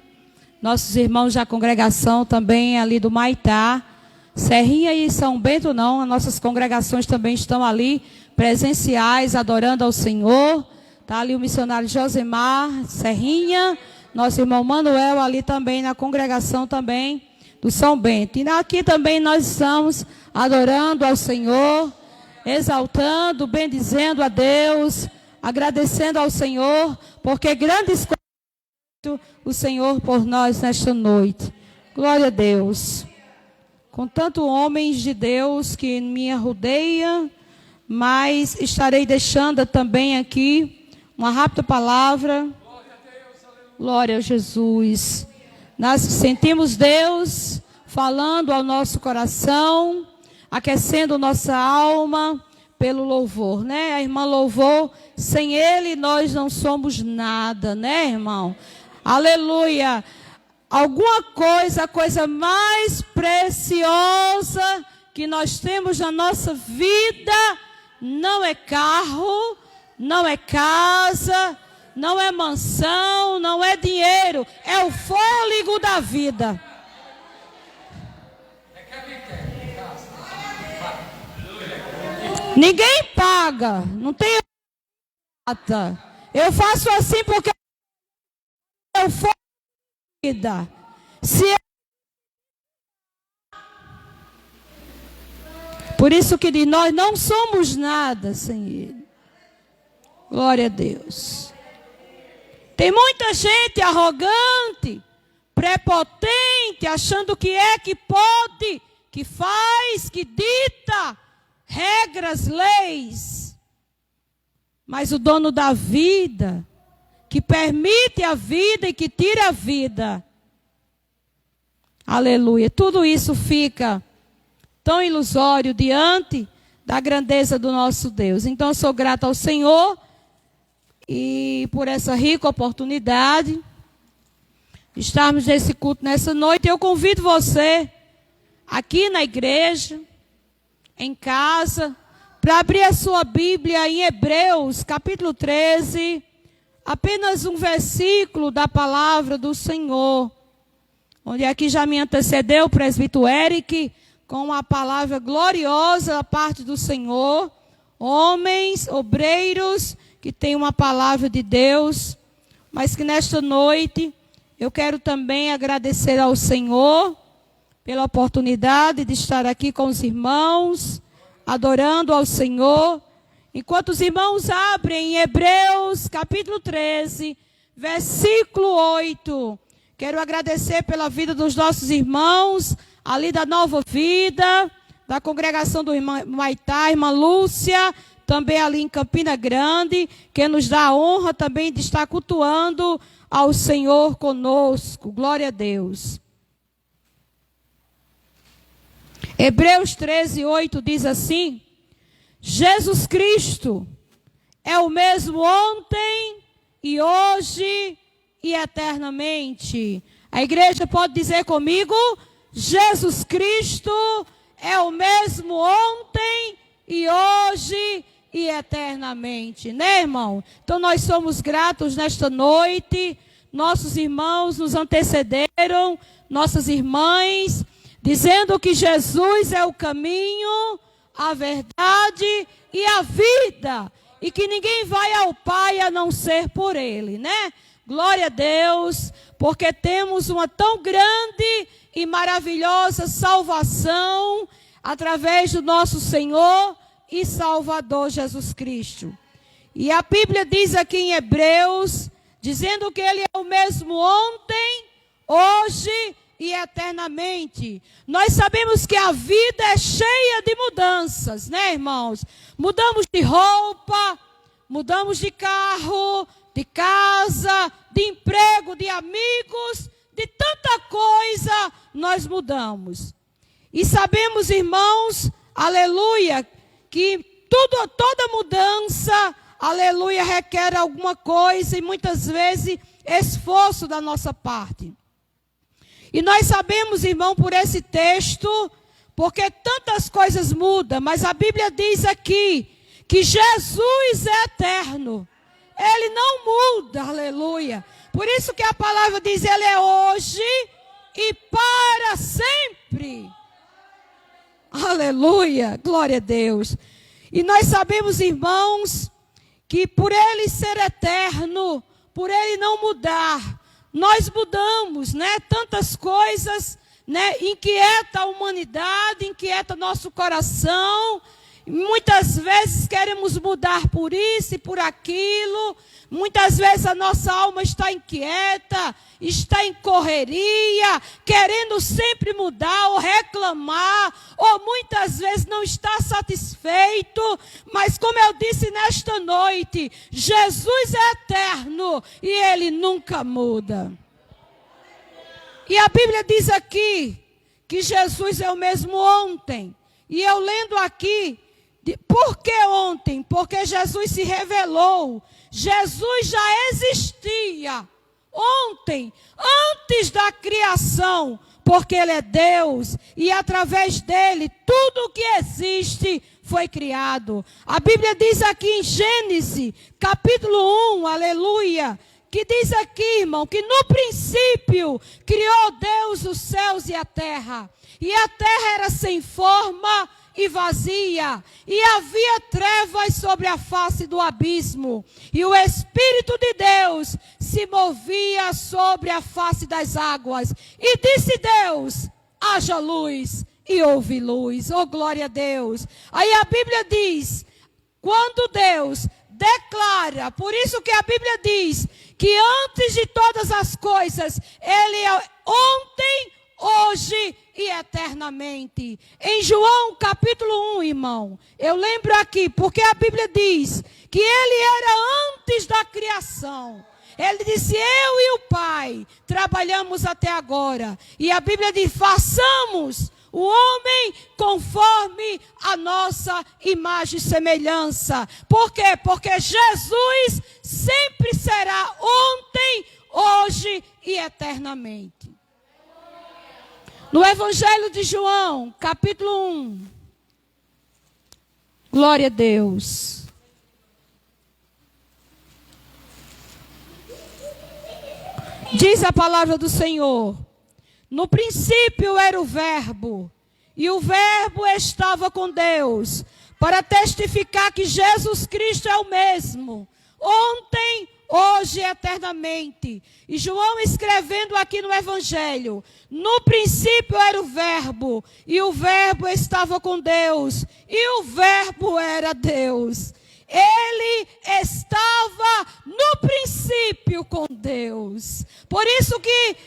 nossos irmãos da congregação também ali do Maitá, Serrinha e São Bento não, as nossas congregações também estão ali presenciais, adorando ao Senhor. Está ali o missionário Josemar, Serrinha, nosso irmão Manuel ali também na congregação também do São Bento. E aqui também nós estamos adorando ao Senhor, exaltando, bendizendo a Deus, agradecendo ao Senhor, porque grandes coisas o Senhor por nós nesta noite. Glória a Deus. Com tantos homens de Deus que me rodeiam, mas estarei deixando também aqui uma rápida palavra. Glória a Jesus. Nós sentimos Deus falando ao nosso coração, aquecendo nossa alma pelo louvor, né? A irmã louvou, sem Ele nós não somos nada, né, irmão? Aleluia. Alguma coisa, a coisa mais preciosa que nós temos na nossa vida não é carro, não é casa, não é mansão, não é dinheiro, é o fôlego da vida. Ninguém paga, não tem nada. Eu faço assim porque é o fôlego da vida. Por isso que de nós não somos nada sem Ele. Glória a Deus. Tem muita gente arrogante, prepotente, achando que é, que pode, que faz, que dita regras, leis. Mas o dono da vida, que permite a vida e que tira a vida, aleluia, tudo isso fica tão ilusório diante da grandeza do nosso Deus. Então eu sou grata ao Senhor e por essa rica oportunidade de estarmos nesse culto nessa noite. Eu convido você aqui na igreja, em casa, para abrir a sua Bíblia em Hebreus, capítulo 13, apenas um versículo da palavra do Senhor, onde aqui já me antecedeu o presbítero Eric, com uma palavra gloriosa da parte do Senhor, homens, obreiros, que têm uma palavra de Deus, mas que nesta noite eu quero também agradecer ao Senhor pela oportunidade de estar aqui com os irmãos, adorando ao Senhor. Enquanto os irmãos abrem em Hebreus, capítulo 13, versículo 8, quero agradecer pela vida dos nossos irmãos, ali da Nova Vida, da congregação do irmão Maitá, irmã Lúcia, também ali em Campina Grande, que nos dá a honra também de estar cultuando ao Senhor conosco. Glória a Deus. Hebreus 13, 8 diz assim: Jesus Cristo é o mesmo ontem e hoje e eternamente. A igreja pode dizer comigo: Jesus Cristo é o mesmo ontem e hoje e eternamente, né, irmão? Então nós somos gratos nesta noite. Nossos irmãos nos antecederam, nossas irmãs, dizendo que Jesus é o caminho, a verdade e a vida, e que ninguém vai ao Pai a não ser por Ele, né? Glória a Deus, porque temos uma tão grande e maravilhosa salvação através do nosso Senhor e Salvador Jesus Cristo. E a Bíblia diz aqui em Hebreus, dizendo que Ele é o mesmo ontem, hoje e eternamente. Nós sabemos que a vida é cheia de mudanças, né, irmãos? Mudamos de roupa, mudamos de carro, de casa, de emprego, de amigos, de tanta coisa nós mudamos. E sabemos, irmãos, aleluia, que toda mudança, aleluia, requer alguma coisa e muitas vezes esforço da nossa parte. E nós sabemos, irmão, por esse texto, porque tantas coisas mudam, mas a Bíblia diz aqui que Jesus é eterno. Ele não muda, aleluia. Por isso que a palavra diz, Ele é hoje e para sempre. Aleluia, glória a Deus. E nós sabemos, irmãos, que por Ele ser eterno, por Ele não mudar, nós mudamos, né? Tantas coisas, né? Inquieta a humanidade, inquieta nosso coração. Muitas vezes queremos mudar por isso e por aquilo. Muitas vezes a nossa alma está inquieta, está em correria, querendo sempre mudar ou reclamar, ou muitas vezes não está satisfeito. Mas como eu disse nesta noite, Jesus é eterno e Ele nunca muda. E a Bíblia diz aqui que Jesus é o mesmo ontem. E eu lendo aqui, por que ontem? Porque Jesus se revelou. Jesus já existia ontem, antes da criação, porque Ele é Deus e através dEle tudo o que existe foi criado. A Bíblia diz aqui em Gênesis, capítulo 1, aleluia, que diz aqui, irmão, que no princípio criou Deus os céus e a terra terra era sem forma e vazia, e havia trevas sobre a face do abismo, e o Espírito de Deus se movia sobre a face das águas, e disse Deus, haja luz, e houve luz. Oh, glória a Deus. Aí a Bíblia diz, quando Deus declara, por isso que a Bíblia diz, que antes de todas as coisas, Ele é ontem, hoje e eternamente. Em João capítulo 1, irmão, eu lembro aqui, porque a Bíblia diz que Ele era antes da criação. Ele disse, eu e o Pai trabalhamos até agora. E a Bíblia diz, façamos o homem conforme a nossa imagem e semelhança. Por quê? Porque Jesus sempre será ontem, hoje e eternamente. No Evangelho de João, capítulo 1. Glória a Deus. Diz a palavra do Senhor: no princípio era o Verbo, e o Verbo estava com Deus, para testificar que Jesus Cristo é o mesmo, ontem, hoje e eternamente. E João escrevendo aqui no Evangelho: no princípio era o Verbo, e o Verbo estava com Deus, e o Verbo era Deus. Ele estava no princípio com Deus. Por isso que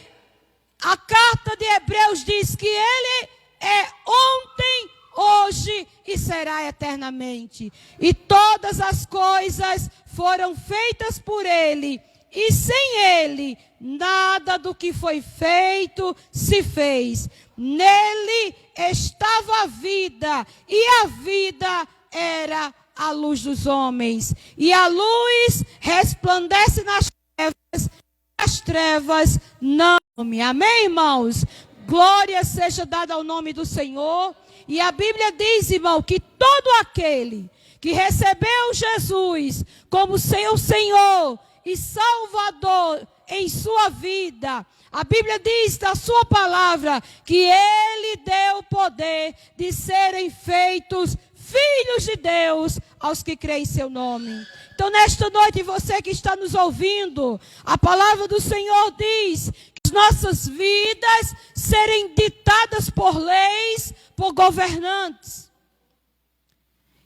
a carta de Hebreus diz que Ele é ontem, hoje e será eternamente. E todas as coisas foram feitas por Ele, e sem Ele, nada do que foi feito se fez. Nele estava a vida, e a vida era a luz dos homens. E a luz resplandece nas trevas, e as trevas não. Amém, irmãos? Glória seja dada ao nome do Senhor. E a Bíblia diz, irmão, que todo aquele que recebeu Jesus como seu Senhor e Salvador em sua vida, a Bíblia diz na sua palavra que Ele deu poder de serem feitos filhos de Deus aos que creem em seu nome. Então, nesta noite, você que está nos ouvindo, a palavra do Senhor diz que as nossas vidas serem ditadas por leis, por governantes.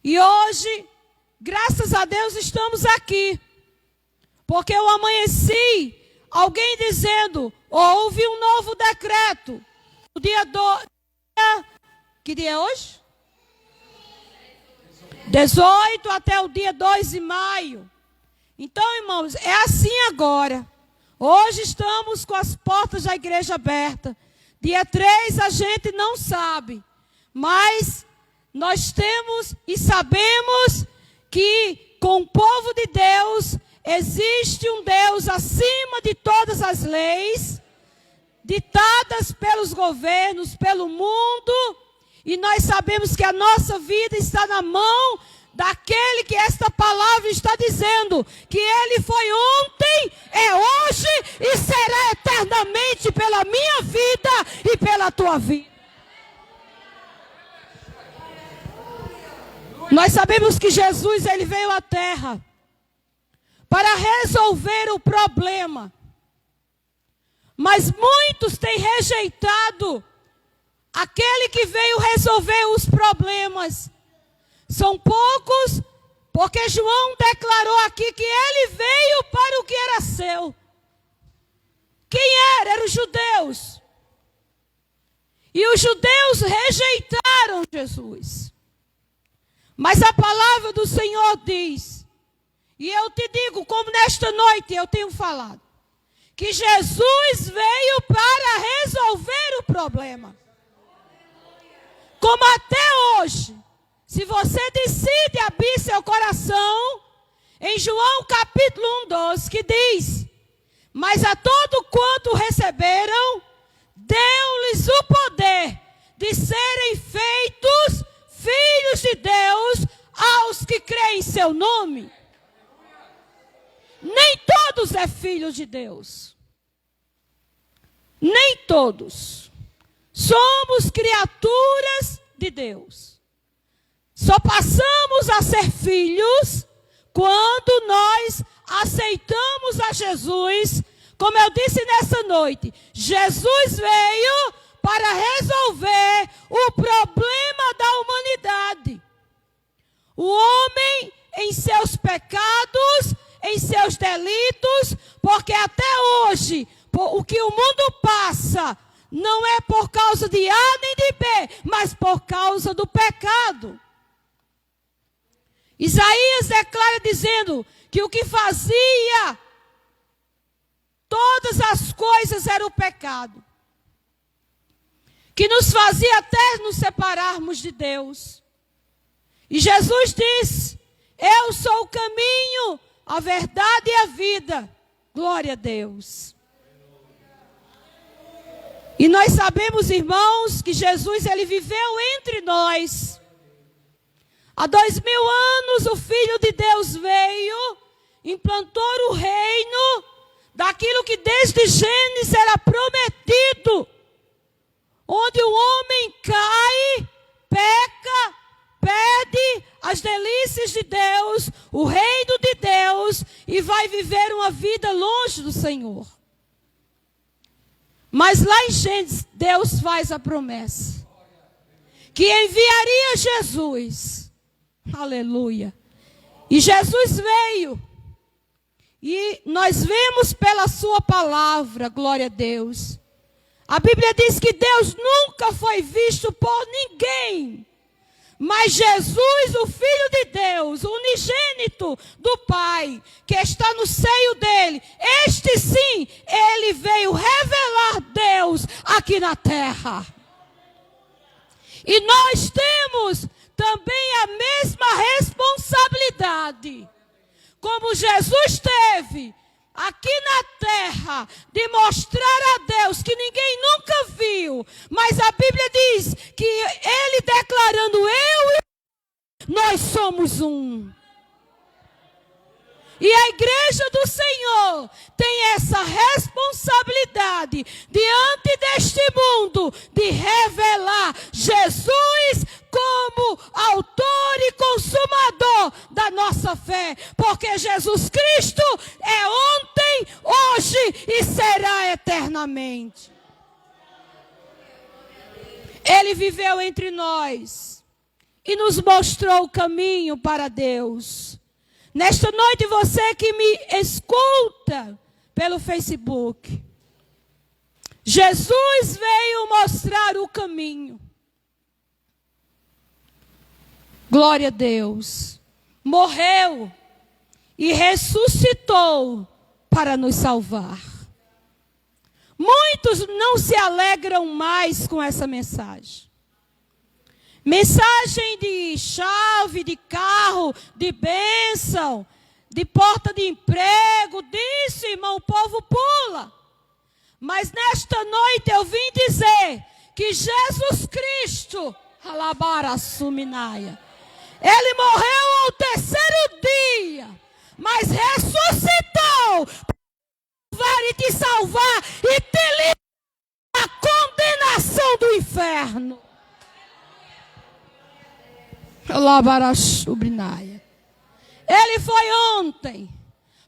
E hoje, graças a Deus, estamos aqui. Porque eu amanheci, alguém dizendo, houve um novo decreto. O dia que dia é hoje? 18 até o dia 2 de maio. Então, irmãos, é assim agora. Hoje estamos com as portas da igreja abertas. Dia 3 a gente não sabe. Mas nós temos e sabemos que com o povo de Deus existe um Deus acima de todas as leis, ditadas pelos governos, pelo mundo. E nós sabemos que a nossa vida está na mão daquele que esta palavra está dizendo, que Ele foi ontem, é hoje e será eternamente pela minha vida e pela tua vida. Nós sabemos que Jesus, Ele veio à terra para resolver o problema. Mas muitos têm rejeitado aquele que veio resolver os problemas. São poucos, porque João declarou aqui que ele veio para o que era seu. Quem era? Eram os judeus. E os judeus rejeitaram Jesus. Mas a palavra do Senhor diz, e eu te digo, como nesta noite eu tenho falado, que Jesus veio para resolver o problema. Como até hoje, se você decide abrir seu coração, em João capítulo 1:12, que diz, mas a todo quanto receberam, deu-lhes o poder de serem feitos filhos de Deus aos que creem em seu nome. Nem todos é filhos de Deus. Nem todos. Somos criaturas de Deus. Só passamos a ser filhos quando nós aceitamos a Jesus. Como eu disse nessa noite, Jesus veio para resolver o problema da humanidade. O homem em seus pecados, em seus delitos, porque até hoje, o que o mundo passa, não é por causa de A nem de B, mas por causa do pecado. Isaías declara dizendo que o que fazia todas as coisas era o pecado. que nos fazia até nos separarmos de Deus. E Jesus disse: eu sou o caminho, a verdade e a vida. Glória a Deus. E nós sabemos, irmãos, que Jesus, ele viveu entre nós. Há 2000 anos o Filho de Deus veio, implantou o reino daquilo que desde Gênesis era prometido. Onde o homem cai, peca, perde as delícias de Deus, o reino de Deus, e vai viver uma vida longe do Senhor. Mas lá em Gênesis, Deus faz a promessa que enviaria Jesus. Aleluia. E Jesus veio. E nós vemos pela sua palavra, glória a Deus. A Bíblia diz que Deus nunca foi visto por ninguém. Mas Jesus, o Filho de Deus, o unigênito do Pai, que está no seio dele, este sim, ele veio revelar Deus aqui na terra. E nós temos também a mesma responsabilidade, como Jesus teve aqui na terra, de mostrar a Deus que ninguém nunca viu. Mas a Bíblia diz que ele declarando: eu e nós somos um. E a igreja do Senhor tem essa responsabilidade diante deste mundo de revelar Jesus como autor e consumador da nossa fé. Porque Jesus Cristo é ontem, hoje e será eternamente. Ele viveu entre nós e nos mostrou o caminho para Deus. Nesta noite, você que me escuta pelo Facebook, Jesus veio mostrar o caminho. Glória a Deus. Morreu e ressuscitou para nos salvar. Muitos não se alegram mais com essa mensagem. Mensagem de chave, de carro, de bênção, de porta de emprego, disso, irmão, o povo pula. Mas nesta noite eu vim dizer que Jesus Cristo, Alabara-suminaia, ele morreu ao terceiro dia, mas ressuscitou para te salvar e te livrar da condenação do inferno. Ele foi ontem,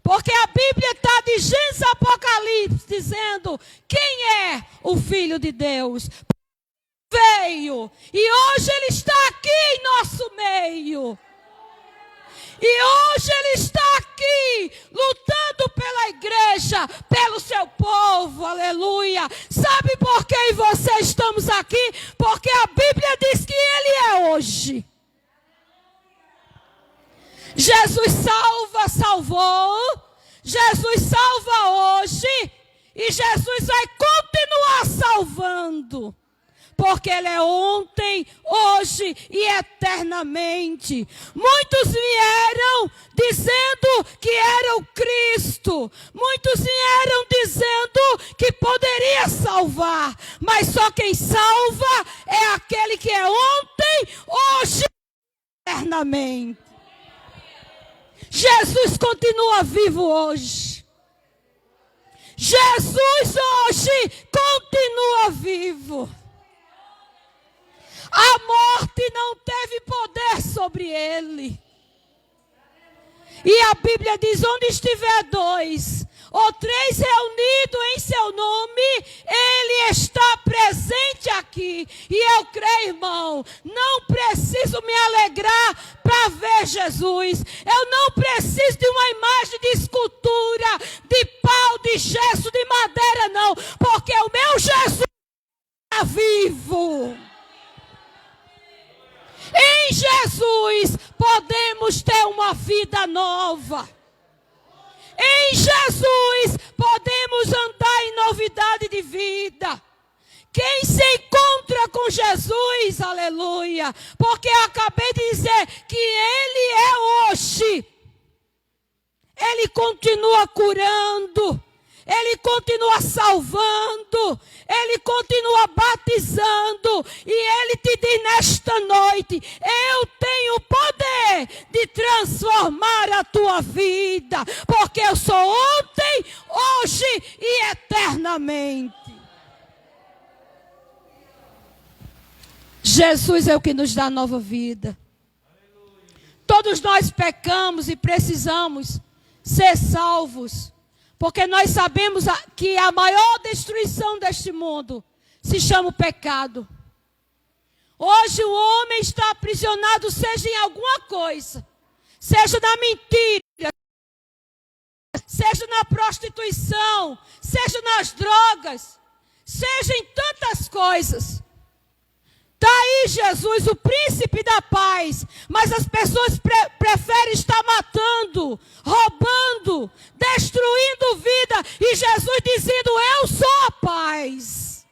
porque a Bíblia está de Gênesis a Apocalipse dizendo quem é o Filho de Deus. Veio e hoje ele está aqui em nosso meio. E hoje ele está aqui lutando pela igreja, pelo seu povo, aleluia. Sabe por que eu e você estamos aqui? Porque a Bíblia diz que ele é hoje. Jesus salvou, Jesus salva hoje e Jesus vai continuar salvando. Porque ele é ontem, hoje e eternamente. Muitos vieram dizendo que era o Cristo. Muitos vieram dizendo que poderia salvar. Mas só quem salva é aquele que é ontem, hoje e eternamente. Jesus continua vivo hoje. Jesus hoje continua vivo. A morte não teve poder sobre ele. E a Bíblia diz: onde estiver dois ou três reunidos em seu nome, ele está presente aqui. E eu creio, irmão, não preciso me alegrar para ver Jesus. Eu não preciso de uma imagem de escultura, de pau, de gesso, de madeira, não. Porque o meu Jesus está vivo. Em Jesus podemos ter uma vida nova. Em Jesus podemos andar em novidade de vida. Quem se encontra com Jesus, aleluia, porque eu acabei de dizer que Ele é hoje. Ele continua curando, Ele continua salvando, Ele continua batizando. E Ele te diz nesta noite: eu tenho o poder de transformar a tua vida, porque eu sou ontem, hoje e eternamente. Jesus é o que nos dá nova vida. Todos nós pecamos e precisamos ser salvos, porque nós sabemos que a maior destruição deste mundo se chama o pecado. Hoje o homem está aprisionado, seja em alguma coisa, seja na mentira, seja na prostituição, seja nas drogas, seja em tantas coisas. Está aí Jesus, o príncipe da paz, mas as pessoas preferem estar matando, roubando, destruindo vida, e Jesus dizendo: eu sou a paz.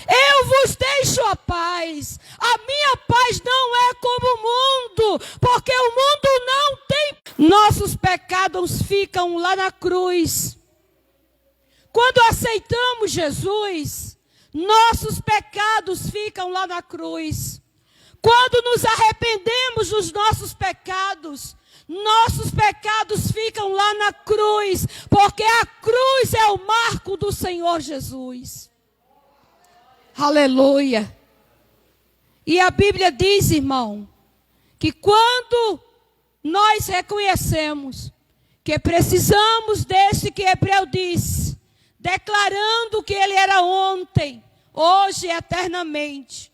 Eu vos deixo a paz. A minha paz não é como o mundo, porque o mundo não tem. Nossos pecados ficam lá na cruz. Quando aceitamos Jesus, nossos pecados ficam lá na cruz. Quando nos arrependemos dos nossos pecados ficam lá na cruz, porque a cruz é o marco do Senhor Jesus. Aleluia. E a Bíblia diz, irmão, que quando nós reconhecemos que precisamos desse que Hebreu disse, declarando que Ele era ontem, hoje e eternamente.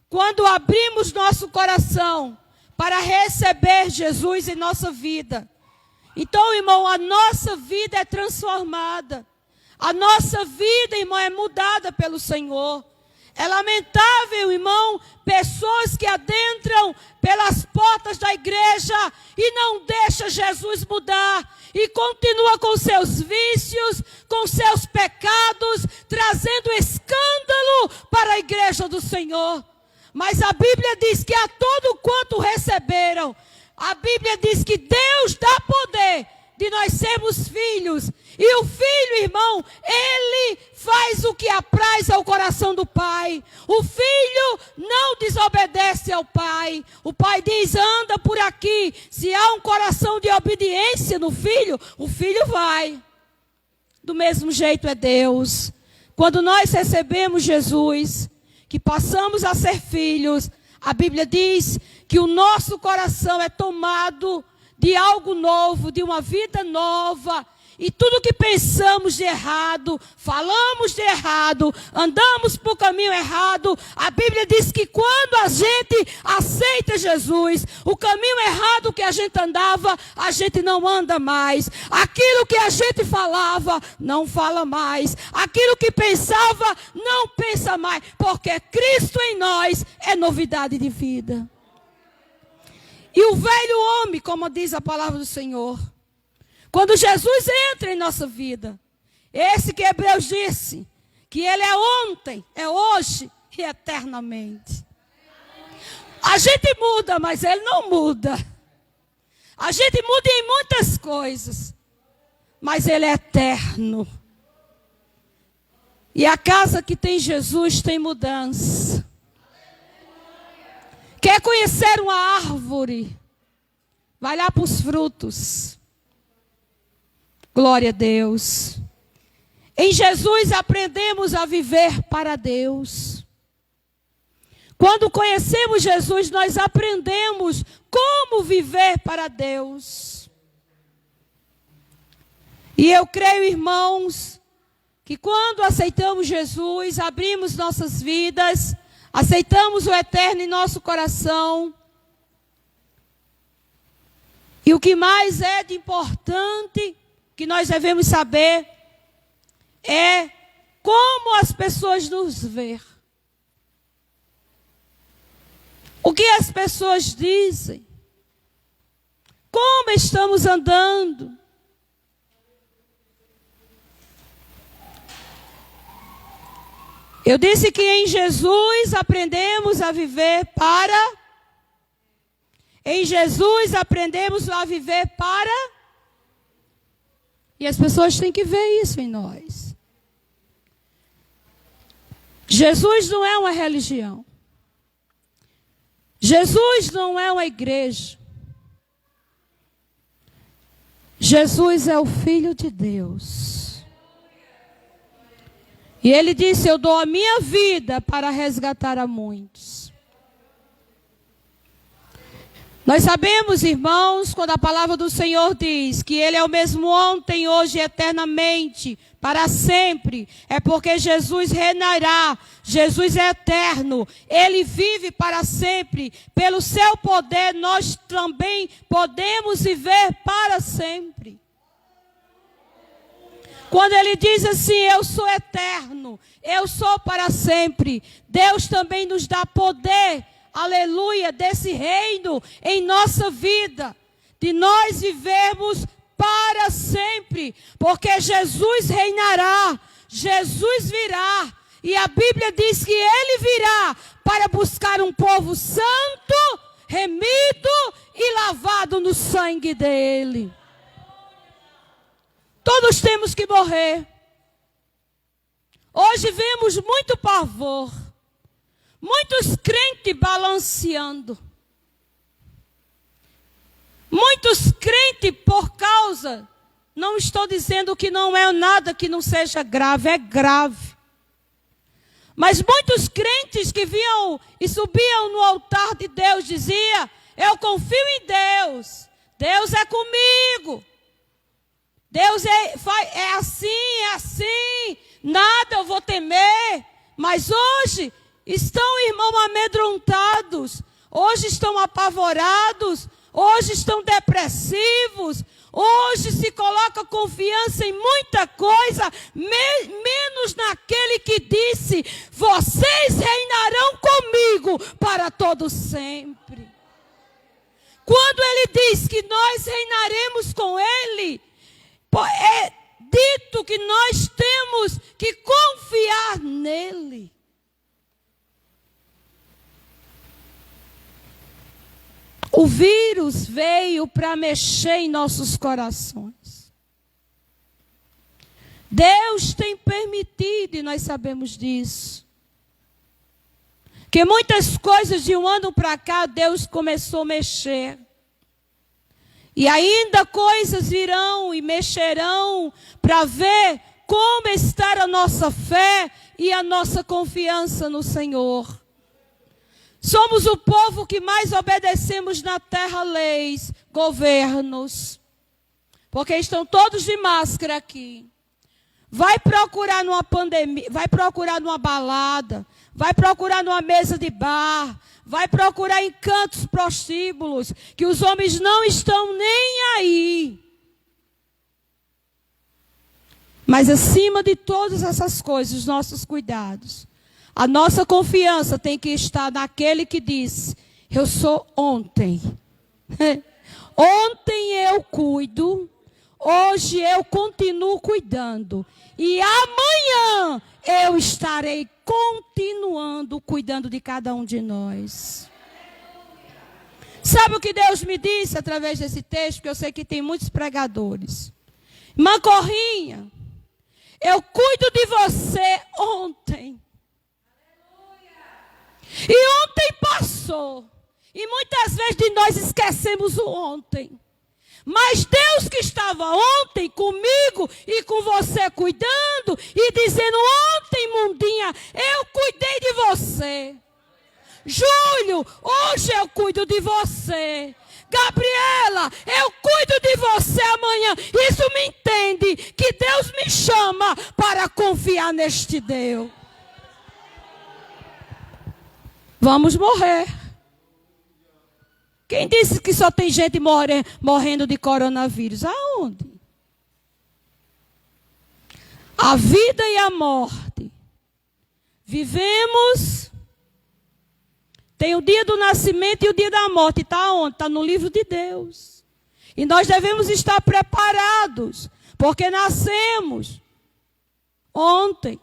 Quando abrimos nosso coração para receber Jesus em nossa vida, então, irmão, a nossa vida é transformada. A nossa vida, irmão, é mudada pelo Senhor. É lamentável, irmão, pessoas que adentram pelas portas da igreja e não deixam Jesus mudar. E continua com seus vícios, com seus pecados, trazendo escândalo para a igreja do Senhor. Mas a Bíblia diz que a todo quanto receberam, a Bíblia diz que Deus dá poder de nós sermos filhos. E o filho, irmão, ele faz o que apraz ao coração do pai. O filho não desobedece ao pai. O pai diz: anda por aqui. Se há um coração de obediência no filho, o filho vai. Do mesmo jeito é Deus. Quando nós recebemos Jesus, que passamos a ser filhos, a Bíblia diz que o nosso coração é tomado de algo novo, de uma vida nova. E tudo que pensamos de errado, falamos de errado, andamos por caminho errado, a Bíblia diz que quando a gente aceita Jesus, o caminho errado que a gente andava, a gente não anda mais. Aquilo que a gente falava, não fala mais. Aquilo que pensava, não pensa mais. Porque Cristo em nós é novidade de vida. E o velho homem, como diz a palavra do Senhor, quando Jesus entra em nossa vida, esse que Hebreus disse, que Ele é ontem, é hoje e eternamente. A gente muda, mas Ele não muda. A gente muda em muitas coisas, mas Ele é eterno. E a casa que tem Jesus tem mudança. Quer conhecer uma árvore? Vai lá para os frutos. Glória a Deus. Em Jesus aprendemos a viver para Deus. Quando conhecemos Jesus, nós aprendemos como viver para Deus. E eu creio, irmãos, que quando aceitamos Jesus, abrimos nossas vidas, aceitamos o eterno em nosso coração. E o que mais é de importante que nós devemos saber é como as pessoas nos veem. O que as pessoas dizem? Como estamos andando? Eu disse que em Jesus aprendemos a viver para. Em Jesus aprendemos a viver para. E as pessoas têm que ver isso em nós. Jesus não é uma religião. Jesus não é uma igreja. Jesus é o Filho de Deus. E ele disse: eu dou a minha vida para resgatar a muitos. Nós sabemos, irmãos, quando a palavra do Senhor diz que Ele é o mesmo ontem, hoje e eternamente, para sempre, é porque Jesus reinará, Jesus é eterno, Ele vive para sempre, pelo seu poder nós também podemos viver para sempre. Quando Ele diz assim, eu sou eterno, eu sou para sempre, Deus também nos dá poder, aleluia, desse reino em nossa vida, de nós vivermos para sempre, porque Jesus reinará, Jesus virá, e a Bíblia diz que Ele virá para buscar um povo santo, remido e lavado no sangue dEle. Todos temos que morrer. Hoje vemos muito pavor, muitos crentes balanceando. Muitos crentes por causa, não estou dizendo que não é nada que não seja grave, é grave. Mas muitos crentes que vinham e subiam no altar de Deus diziam, eu confio em Deus, Deus é comigo. Deus é assim, nada eu vou temer. Mas hoje estão, irmãos, amedrontados, hoje estão apavorados, hoje estão depressivos, hoje se coloca confiança em muita coisa, menos naquele que disse, vocês reinarão comigo para todo sempre. Quando Ele diz que nós reinaremos com Ele, é dito que nós temos que confiar nele. O vírus veio para mexer em nossos corações. Deus tem permitido, e nós sabemos disso, que muitas coisas de um ano para cá, Deus começou a mexer. E ainda coisas virão e mexerão para ver como está a nossa fé e a nossa confiança no Senhor. Somos o povo que mais obedecemos na terra leis, governos. Porque estão todos de máscara aqui. Vai procurar numa pandemia, vai procurar numa balada, vai procurar numa mesa de bar, vai procurar em cantos prostíbulos, que os homens não estão nem aí. Mas acima de todas essas coisas, os nossos cuidados, a nossa confiança tem que estar naquele que disse, eu sou ontem. Ontem eu cuido, hoje eu continuo cuidando. E amanhã eu estarei continuando cuidando de cada um de nós. Sabe o que Deus me disse através desse texto? Porque eu sei que tem muitos pregadores. Irmã Corrinha, eu cuido de você ontem. E ontem passou. E muitas vezes de nós esquecemos o ontem. Mas Deus que estava ontem comigo e com você cuidando e dizendo, ontem, mundinha, eu cuidei de você. Júlio, hoje eu cuido de você. Gabriela, eu cuido de você amanhã. Isso me entende que Deus me chama para confiar neste Deus. Vamos morrer. Quem disse que só tem gente morrendo de coronavírus? Aonde? A vida e a morte. Vivemos. Tem o dia do nascimento e o dia da morte. Está onde? Está no livro de Deus. E nós devemos estar preparados. Porque nascemos ontem.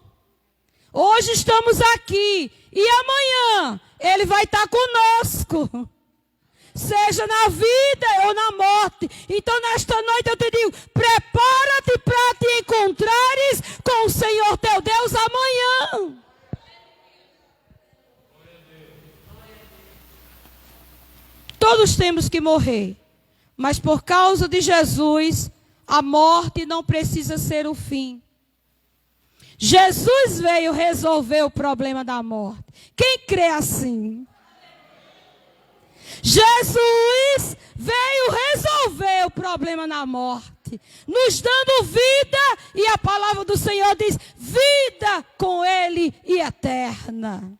Hoje estamos aqui e amanhã Ele vai estar conosco. Seja na vida ou na morte. Então nesta noite eu te digo, prepara-te para te encontrares com o Senhor teu Deus amanhã. Todos temos que morrer, mas por causa de Jesus, a morte não precisa ser o fim. Jesus veio resolver o problema da morte. Quem crê assim? Jesus veio resolver o problema da morte, nos dando vida, e a palavra do Senhor diz, vida com Ele e eterna.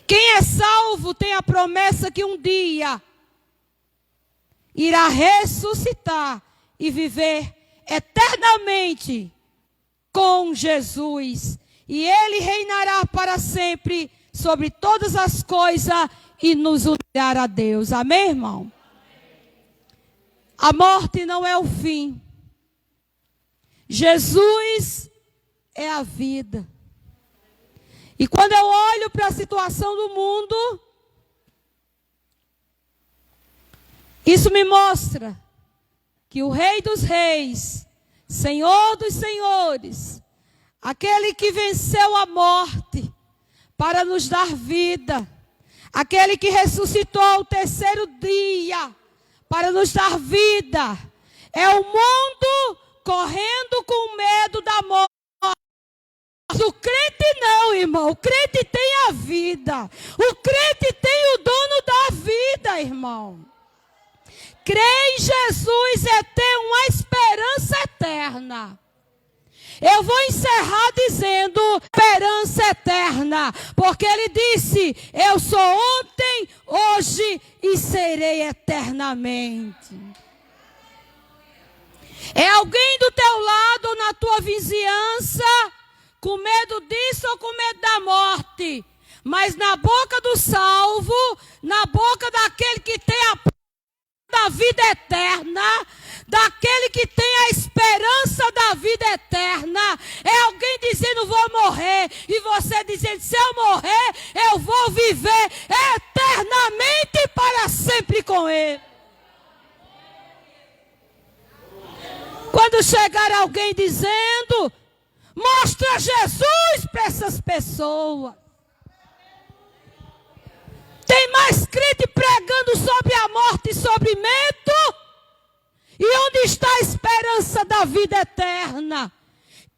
Quem é salvo tem a promessa que um dia irá ressuscitar e viver eternamente com Jesus. E Ele reinará para sempre sobre todas as coisas e nos unirá a Deus. Amém, irmão? A morte não é o fim. Jesus é a vida. E quando eu olho para a situação do mundo, isso me mostra que o Rei dos Reis, Senhor dos Senhores, aquele que venceu a morte para nos dar vida, aquele que ressuscitou ao terceiro dia para nos dar vida, é o mundo correndo com medo da morte. O crente não, irmão. O crente tem a vida. O crente tem o dono da vida, irmão. Crer em Jesus é ter uma esperança eterna. Eu vou encerrar dizendo esperança eterna, porque Ele disse, eu sou ontem, hoje e serei eternamente. É alguém do teu lado ou na tua vizinhança com medo disso ou com medo da morte, mas na boca do salvo, na boca daquele que tem a da vida eterna, daquele que tem a esperança da vida eterna, é alguém dizendo vou morrer, e você dizendo se eu morrer, eu vou viver eternamente para sempre com Ele. Quando chegar alguém dizendo, mostra Jesus para essas pessoas. Tem mais crente pregando sobre a morte e sobre medo. E onde está a esperança da vida eterna?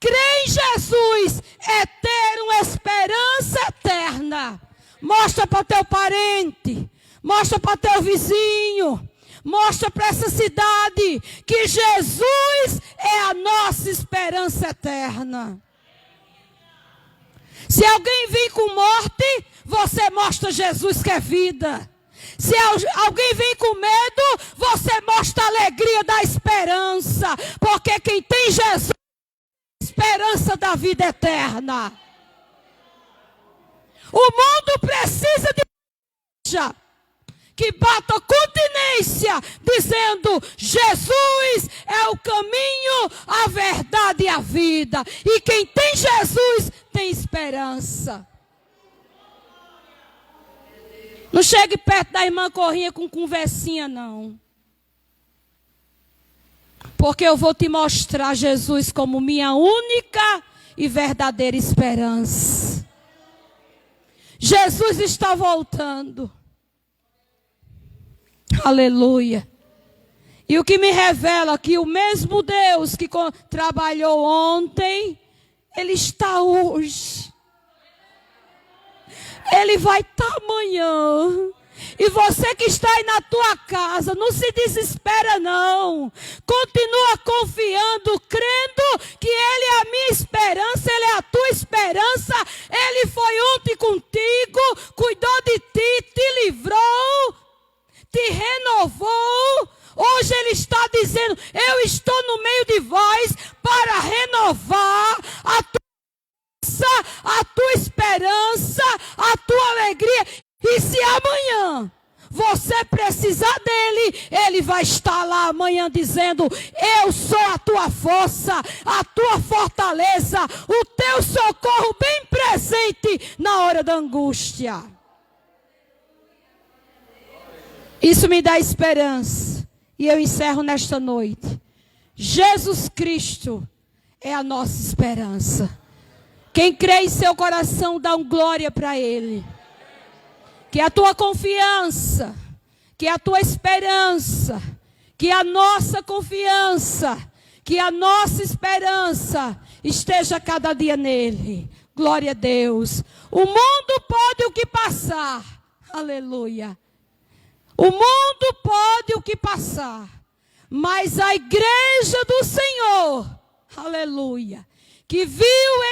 Crer em Jesus é ter uma esperança eterna. Mostra para teu parente, mostra para teu vizinho, mostra para essa cidade que Jesus é a nossa esperança eterna. Se alguém vir com morte, você mostra Jesus que é vida. Se alguém vem com medo, você mostra a alegria da esperança. Porque quem tem Jesus é a esperança da vida eterna. O mundo precisa de igreja que bata continência, dizendo, Jesus é o caminho, a verdade e a vida. E quem tem Jesus tem esperança. Não chegue perto da irmã Corrinha com conversinha, não. Porque eu vou te mostrar Jesus como minha única e verdadeira esperança. Jesus está voltando. Aleluia. E o que me revela que o mesmo Deus que trabalhou ontem, Ele está hoje. Ele vai estar amanhã. E você que está aí na tua casa, não se desespera não. Continua confiando, crendo que Ele é a minha esperança, Ele é a tua esperança. Ele foi ontem contigo, cuidou de ti, te livrou, te renovou. Hoje Ele está dizendo, eu estou no meio de vós para renovar a tua esperança, a tua alegria. E se amanhã você precisar dele, ele vai estar lá amanhã dizendo: eu sou a tua força, a tua fortaleza, o teu socorro bem presente na hora da angústia. Isso me dá esperança. E eu encerro nesta noite. Jesus Cristo é a nossa esperança. Quem crê em seu coração, dá glória para Ele. Que a tua confiança, que a tua esperança, que a nossa confiança, que a nossa esperança esteja cada dia nele. Glória a Deus. O mundo pode o que passar. Aleluia. O mundo pode o que passar, mas a igreja do Senhor, aleluia, que viu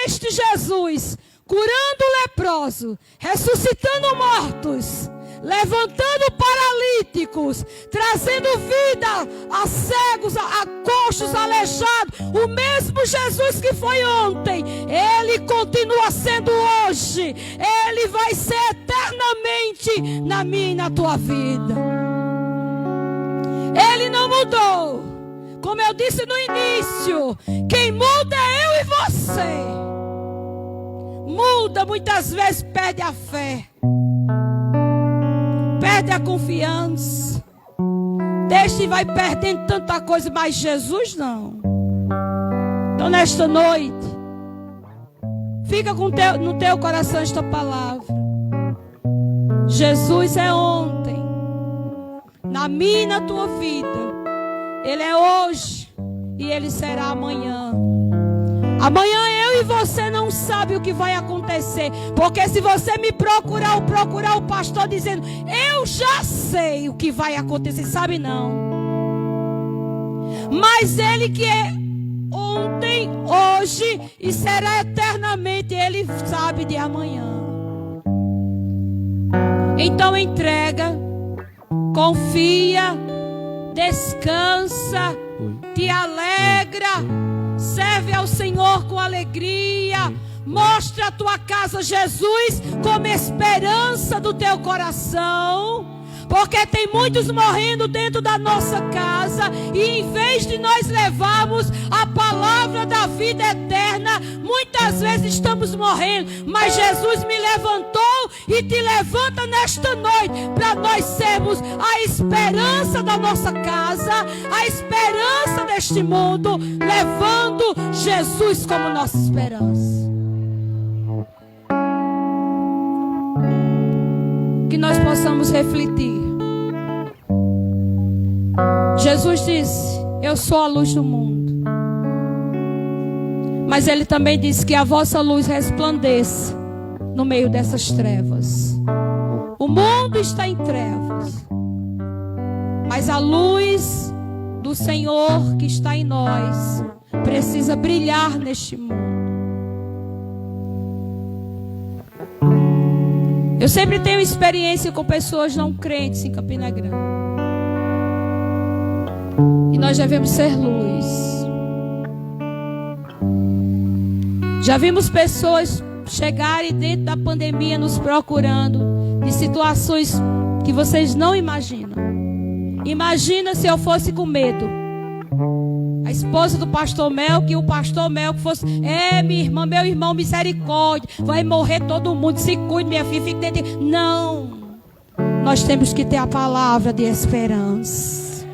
este Jesus curando o leproso, ressuscitando mortos, levantando paralíticos, trazendo vida a cegos, a coxos, a aleijados, o mesmo Jesus que foi ontem, Ele continua sendo hoje, Ele vai ser eternamente na minha e na tua vida. Ele não mudou. Como eu disse no início, quem muda é eu e você. Muda, muitas vezes perde a fé, perde a confiança, deixa e vai perdendo tanta coisa, mas Jesus não. Então nesta noite, fica no teu coração esta palavra. Jesus é ontem, na minha e na tua vida. Ele é hoje e Ele será amanhã. Amanhã eu e você não sabe o que vai acontecer. Porque se você me procurar o pastor dizendo: eu já sei o que vai acontecer, sabe não. Mas Ele que é ontem, hoje e será eternamente, Ele sabe de amanhã. Então entrega, confia, descansa, te alegra, serve ao Senhor com alegria, mostra a tua casa Jesus como esperança do teu coração, porque tem muitos morrendo dentro da nossa casa, e em vez de nós levarmos a palavra da vida eterna, muitas vezes estamos morrendo, mas Jesus me levantou e te levanta nesta noite, para nós sermos a esperança da nossa casa, a esperança deste mundo, levando Jesus como nossa esperança. Que nós possamos refletir. Jesus disse: eu sou a luz do mundo. Mas Ele também disse que a vossa luz resplandeça no meio dessas trevas. O mundo está em trevas, mas a luz do Senhor que está em nós precisa brilhar neste mundo. Eu sempre tenho experiência com pessoas não crentes em Campina Grande. E nós devemos ser luz. Já vimos pessoas chegarem dentro da pandemia nos procurando de situações que vocês não imaginam. Imagina se eu fosse com medo. A esposa do pastor Mel, que o pastor Mel que fosse: minha irmã, meu irmão, misericórdia, vai morrer todo mundo, se cuide, minha filha, fique dentro de... Não, nós temos que ter a palavra de esperança.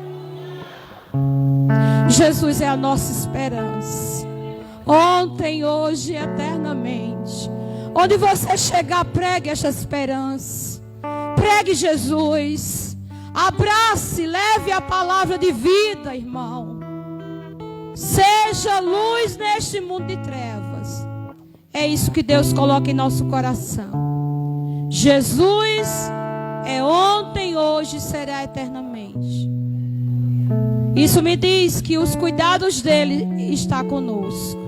Jesus é a nossa esperança, ontem, hoje e eternamente. Onde você chegar, pregue esta esperança, pregue Jesus, abrace, leve a palavra de vida, irmão. Seja luz neste mundo de trevas. É isso que Deus coloca em nosso coração. Jesus é ontem, hoje e será eternamente. Isso me diz que os cuidados dele estão conosco.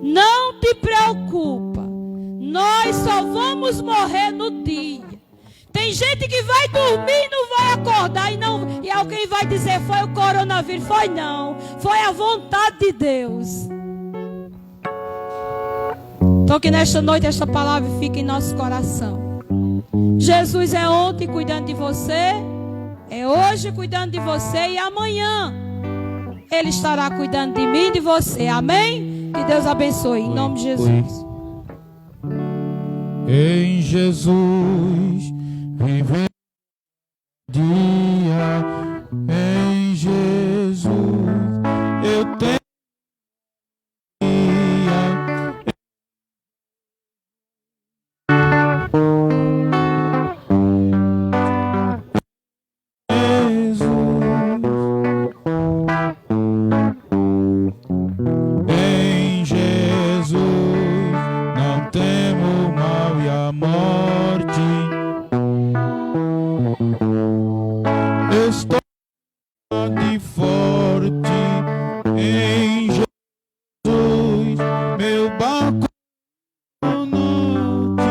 Não te preocupa, nós só vamos morrer no dia. Tem gente que vai dormir e não vai acordar, e alguém vai dizer: foi o coronavírus. Foi não, foi a vontade de Deus. Então que nesta noite esta palavra fique em nosso coração. Jesus é ontem cuidando de você, é hoje cuidando de você e amanhã Ele estará cuidando de mim e de você. Amém? Que Deus abençoe. Em nome de Jesus. Em Jesus viver dia, em Jesus eu tenho em Jesus não temo o mal e a morte. Estou de forte em Jesus, meu barco norte,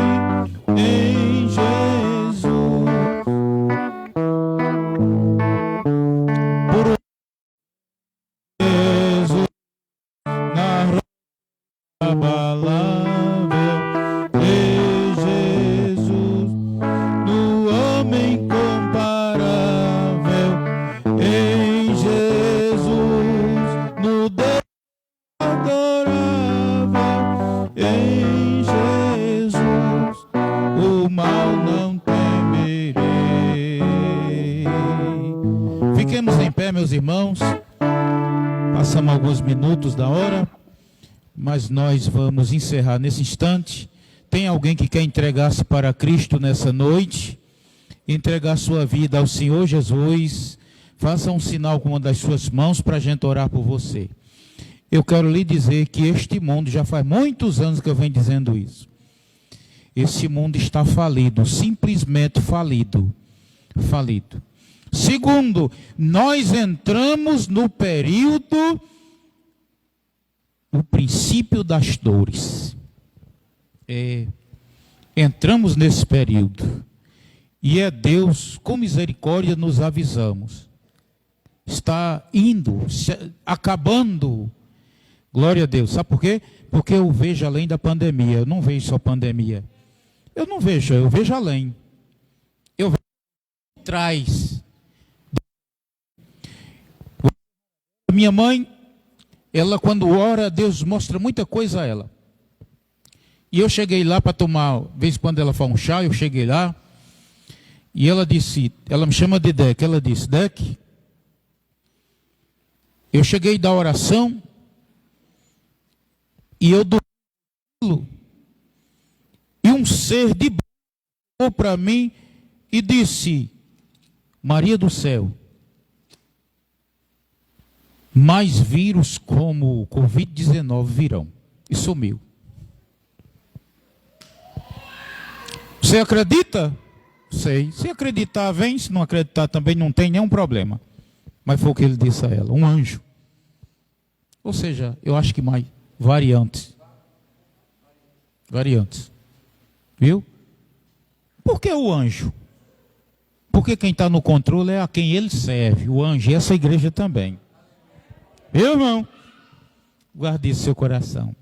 em Jesus. Por Jesus na rocha abalável, em Jesus no homem comparável, em Jesus no Deus adorável, em Jesus o mal não temerei. Fiquemos em pé, meus irmãos. Passamos alguns minutos da hora, mas nós vamos encerrar nesse instante. Tem alguém que quer entregar-se para Cristo nessa noite? Entregar sua vida ao Senhor Jesus? Faça um sinal com uma das suas mãos para a gente orar por você. Eu quero lhe dizer que este mundo, já faz muitos anos que eu venho dizendo isso. Esse mundo está falido, simplesmente falido. Falido. Segundo, nós entramos no período, o princípio das dores. Entramos nesse período. E é Deus, com misericórdia, nos avisamos. Está indo, acabando. Glória a Deus. Sabe por quê? Porque eu vejo além da pandemia. Eu não vejo só pandemia. Eu vejo além. Eu vejo atrás. Minha mãe, ela quando ora, Deus mostra muita coisa a ela. E eu cheguei lá para tomar, de vez em quando ela faz um chá, eu cheguei lá. E ela disse, ela me chama de Deck, ela disse, Deck, eu cheguei da oração e eu dormi e um ser de olhou para mim e disse, Maria do céu, mais vírus como o Covid-19 virão. E sumiu. Você acredita? Sei. Se acreditar, vem. Se não acreditar, também não tem nenhum problema. Mas foi o que ele disse a ela. Um anjo. Ou seja, eu acho que mais variantes. Variantes. Viu? Por que o anjo? Porque quem está no controle é a quem ele serve. O anjo e essa igreja também. Meu irmão, guarde isso no seu coração.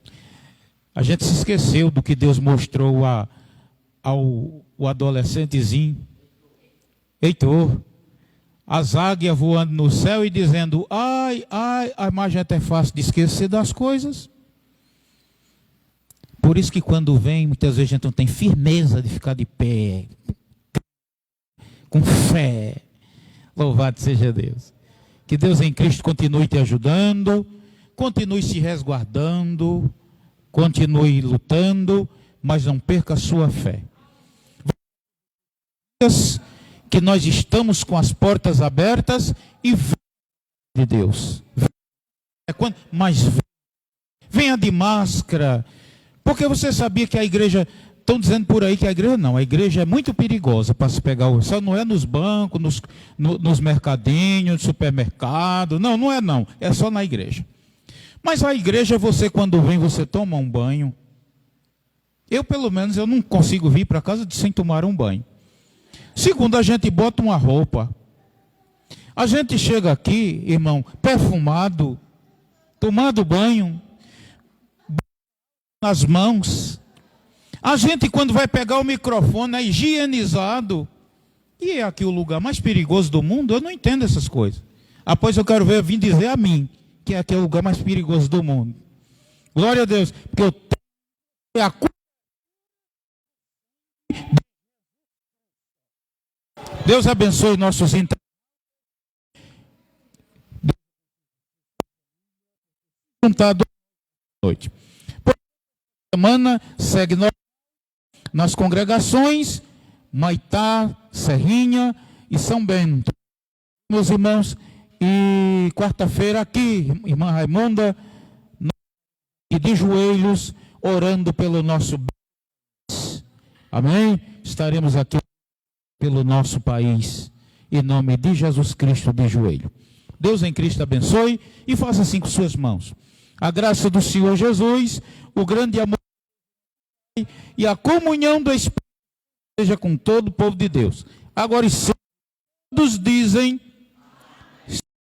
A gente se esqueceu do que Deus mostrou ao adolescentezinho, Heitor, as águias voando no céu e dizendo, ai, mas a gente é fácil de esquecer das coisas. Por isso que quando vem, muitas vezes a gente não tem firmeza de ficar de pé, com fé. Louvado seja Deus. Que Deus em Cristo continue te ajudando, continue se resguardando, continue lutando, mas não perca a sua fé. Que nós estamos com as portas abertas e de Deus. Mas venha de máscara, porque você sabia que a igreja, estão dizendo por aí que a igreja é muito perigosa para se pegar, só não é nos bancos, nos mercadinhos, no supermercado, não é não, é só na igreja. Mas a igreja, você quando vem, você toma um banho. Eu pelo menos, eu não consigo vir para casa sem tomar um banho. Segundo, a gente bota uma roupa. A gente chega aqui, irmão, perfumado, tomando banho, nas mãos. A gente, quando vai pegar o microfone, é higienizado. E é aqui o lugar mais perigoso do mundo? Eu não entendo essas coisas. Após eu quero ver, vir dizer a mim, que aqui é o lugar mais perigoso do mundo. Glória a Deus. Porque eu tenho a culpa. Deus abençoe nossos internautas. Noite. Por semana segue nas congregações Maitá, Serrinha e São Bento. Meus irmãos, e quarta-feira aqui, irmã Raimunda, e de joelhos, orando pelo nosso país. Amém? Estaremos aqui pelo nosso país, em nome de Jesus Cristo, de joelho. Deus em Cristo abençoe e faça assim com suas mãos. A graça do Senhor Jesus, o grande amor e a comunhão do Espírito seja com todo o povo de Deus. Agora, todos dizem